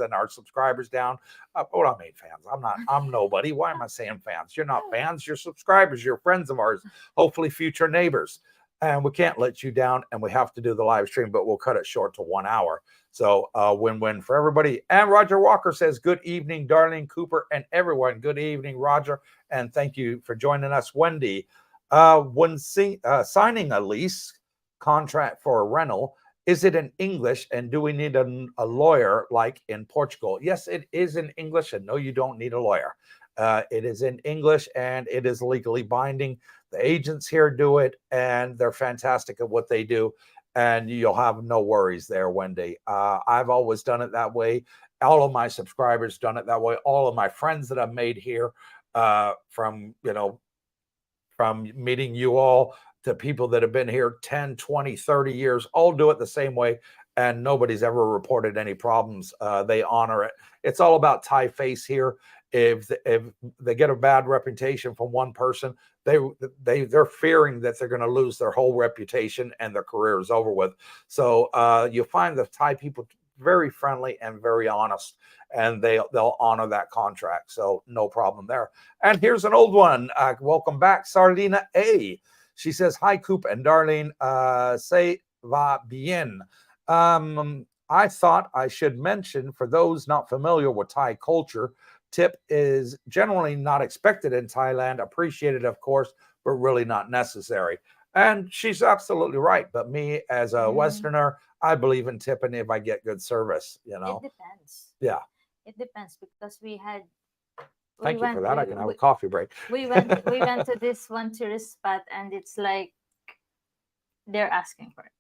A: and our subscribers down. What I mean, fans? I'm nobody. Why am I saying fans? You're not fans. You're subscribers. You're friends of ours. Hopefully, future neighbors. And we can't let you down. And we have to do the live stream, but we'll cut it short to 1 hour. So win-win for everybody. And Roger Walker says, good evening, Darlene, Cooper, and everyone. Good evening, Roger. And thank you for joining us, Wendy. When signing a lease contract for a rental, is it in English, and do we need a lawyer like in Portugal? Yes, it is in English, and no, you don't need a lawyer. It is in English, and it is legally binding. The agents here do it, and they're fantastic at what they do, and you'll have no worries there, Wendy. I've always done it that way. All of my subscribers done it that way. All of my friends that I've made here, from meeting you all to people that have been here 10, 20, 30 years, all do it the same way, and nobody's ever reported any problems. They honor it. It's all about Thai face here. If they get a bad reputation from one person, they're fearing that they're going to lose their whole reputation and their career is over with. So you find the Thai people very friendly and very honest, and they'll honor that contract. So no problem there. And here's an old one. Welcome back, Sardina A. She says, hi, Coop and Darlene. Se va bien. I thought I should mention, for those not familiar with Thai culture, tip is generally not expected in Thailand. Appreciated, of course, but really not necessary. And she's absolutely right. But me, as a Westerner, I believe in tipping if I get good service, It
B: depends.
A: Yeah.
B: It depends, because we
A: Thank you for that. I can have a coffee break.
B: We went to this one tourist spot, and it's like they're asking for it.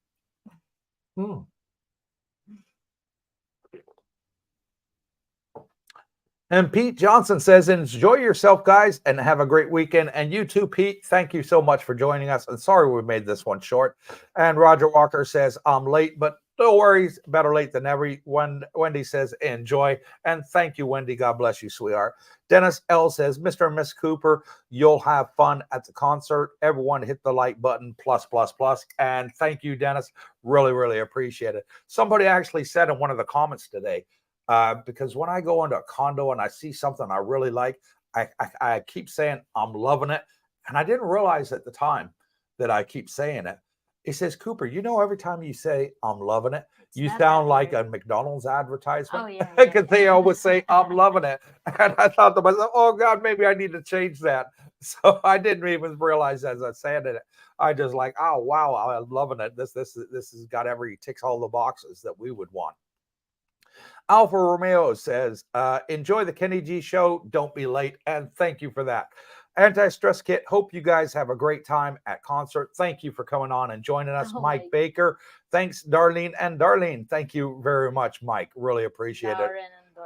A: And Pete Johnson says, enjoy yourself, guys, and have a great weekend. And you too, Pete. Thank you so much for joining us. And sorry we made this one short. And Roger Walker says, I'm late, but No worries, better late than never. Wendy says, enjoy. And thank you, Wendy. God bless you, sweetheart. Dennis L says, Mr. and Miss Cooper, you'll have fun at the concert. Everyone hit the like button, plus, plus, plus. And thank you, Dennis. Really, really appreciate it. Somebody actually said in one of the comments today, because when I go into a condo and I see something I really like, I keep saying, I'm loving it. And I didn't realize at the time that I keep saying it. He says, Cooper, you know, every time you say, I'm loving it, you sound like a McDonald's advertisement.
B: Oh, yeah.
A: Because they always say, I'm loving it. And I thought to myself, oh, God, maybe I need to change that. So I didn't even realize as I said it. I just like, oh, wow, I'm loving it. This has got ticks all the boxes that we would want. Alfa Romeo says, enjoy the Kenny G show. Don't be late. And thank you for that. Anti-stress kit. Hope you guys have a great time at concert. Thank you for coming on and joining us. Mike Baker. Thanks, Darlene and Darlene. Thank you very much, Mike. Really appreciate it.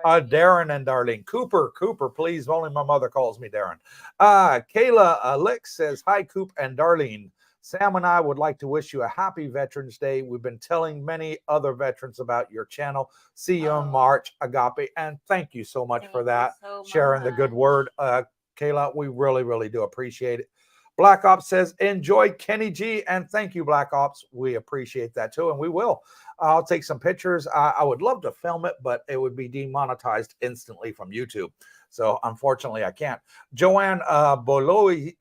A: Darren and Darlene. Cooper, please. Only my mother calls me Darren. Kayla Lick says, hi, Coop and Darlene. Sam and I would like to wish you a happy Veterans Day. We've been telling many other veterans about your channel. See you in March, Agape. And thank you so much for that. Sharing the good word. Kayla, we really, really do appreciate it. Black Ops says, enjoy Kenny G. And thank you, Black Ops. We appreciate that too. And we will. I'll take some pictures. I would love to film it, but it would be demonetized instantly from YouTube. So unfortunately, I can't. Joanne Boloi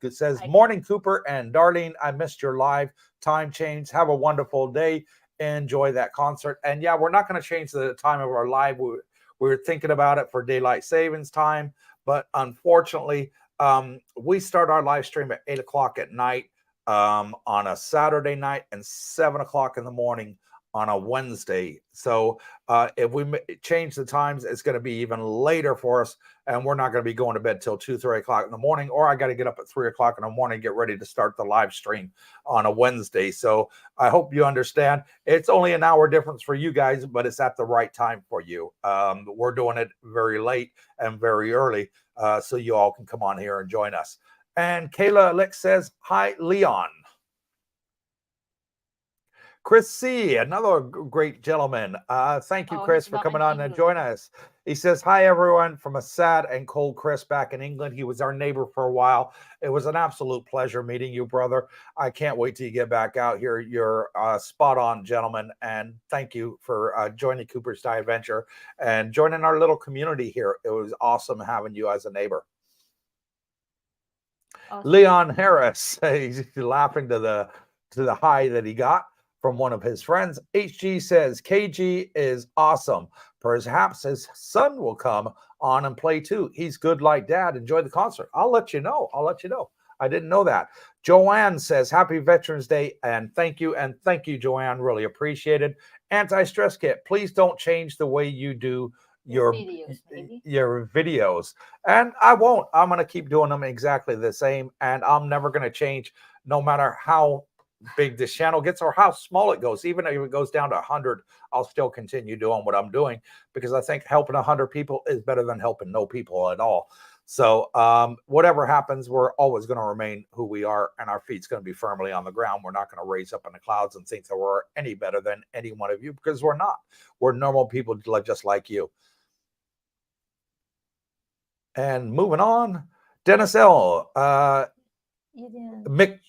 A: says, morning, Cooper and Darlene. I missed your live time change. Have a wonderful day. Enjoy that concert. And yeah, we're not going to change the time of our live. We're thinking about it for daylight savings time. But unfortunately, we start our live stream at 8 o'clock at night on a Saturday night and 7 o'clock in the morning on a Wednesday. So if we change the times, it's going to be even later for us. And we're not going to be going to bed till 2, 3 o'clock in the morning, or I got to get up at 3 o'clock in the morning, get ready to start the live stream on a Wednesday. So I hope you understand. It's only an hour difference for you guys, but it's at the right time for you. We're doing it very late and very early, so you all can come on here and join us. And Kayla Alex says, hi, Leon. Chris C., another great gentleman. Thank you, Chris, for coming on and joining us. He says, hi, everyone, from a sad and cold Chris back in England. He was our neighbor for a while. It was an absolute pleasure meeting you, brother. I can't wait till you get back out here. You're spot on, gentlemen. And thank you for joining Cooper's Die Adventure and joining our little community here. It was awesome having you as a neighbor. Awesome. Leon Harris, he's laughing to the high that he got from one of his friends. HG says, KG is awesome. Perhaps his son will come on and play too. He's good like dad. Enjoy the concert. I'll let you know. I didn't know that. Joanne says, happy Veterans Day and thank you. And thank you, Joanne. Really appreciate it. Anti-stress kit. Please don't change the way you do your videos. And I won't. I'm going to keep doing them exactly the same. And I'm never going to change no matter how big this channel gets or how small it goes. Even if it goes down to 100, I'll still continue doing what I'm doing because I think helping 100 people is better than helping no people at all. So whatever happens, we're always going to remain who we are, and our feet's going to be firmly on the ground. We're not going to raise up in the clouds and think that we're any better than any one of you, because we're not. We're normal people just like you. And moving on, Dennis L. Mick,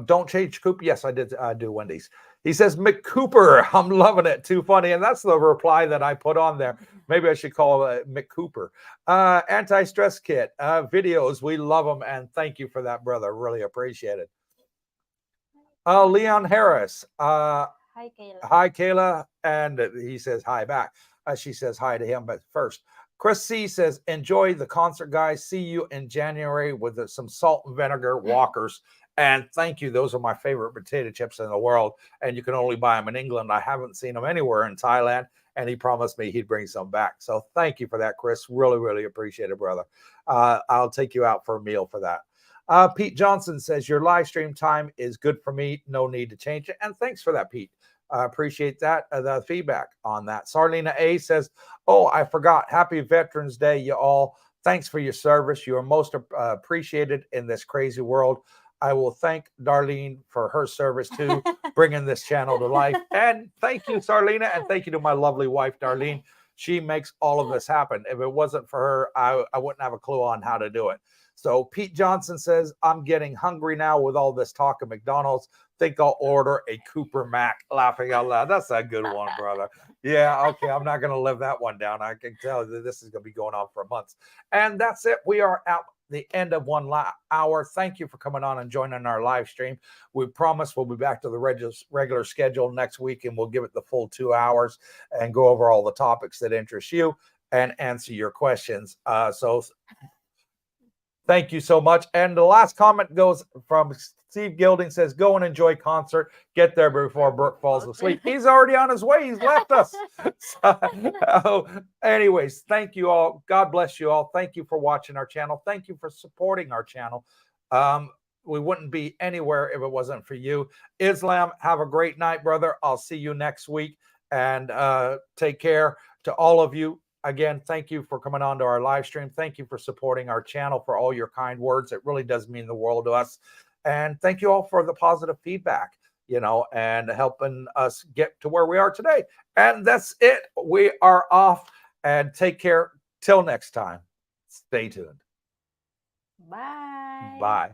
A: don't change Coop. Yes, I did. I do Wendy's. He says, Mick Cooper, I'm loving it. Too funny. And that's the reply that I put on there. Maybe I should call Mick Cooper. Anti-stress kit videos. We love them. And thank you for that, brother. Really appreciate it. Leon Harris. Hi, Kayla. Hi, Kayla. And he says hi back. She says hi to him. But first, Chris C. says, enjoy the concert, guys. See you in January with some salt and vinegar walkers. And thank you. Those are my favorite potato chips in the world. And you can only buy them in England. I haven't seen them anywhere in Thailand. And he promised me he'd bring some back. So thank you for that, Chris. Really, really appreciate it, brother. I'll take you out for a meal for that. Pete Johnson says, your live stream time is good for me. No need to change it. And thanks for that, Pete. I appreciate that, the feedback on that. Sarlina A says, oh, I forgot. Happy Veterans Day, you all. Thanks for your service. You are most appreciated in this crazy world. I will thank Darlene for her service too. bringing this channel to life. And thank you, Sarlina, and thank you to my lovely wife, Darlene. She makes all of this happen. If it wasn't for her, I wouldn't have a clue on how to do it. So Pete Johnson says, I'm getting hungry now with all this talk of McDonald's. Think I'll order a Cooper Mac. Laughing out loud. That's a good one, brother. Yeah, okay. I'm not going to live that one down. I can tell that this is going to be going on for months. And that's it. We are at the end of 1 hour. Thank you for coming on and joining our live stream. We promise we'll be back to the regular schedule next week, and we'll give it the full 2 hours and go over all the topics that interest you and answer your questions. So thank you so much. And the last comment goes from Steve Gilding, says, go and enjoy concert. Get there before Brooke falls asleep. He's already on his way. He's left us. So, anyways, thank you all. God bless you all. Thank you for watching our channel. Thank you for supporting our channel. We wouldn't be anywhere if it wasn't for you. Islam, have a great night, brother. I'll see you next week. And take care to all of you. Again, thank you for coming on to our live stream. Thank you for supporting our channel, for all your kind words. It really does mean the world to us. And thank you all for the positive feedback, you know, and helping us get to where we are today. And that's it. We are off, and take care. Till next time. Stay tuned.
B: Bye.
A: Bye.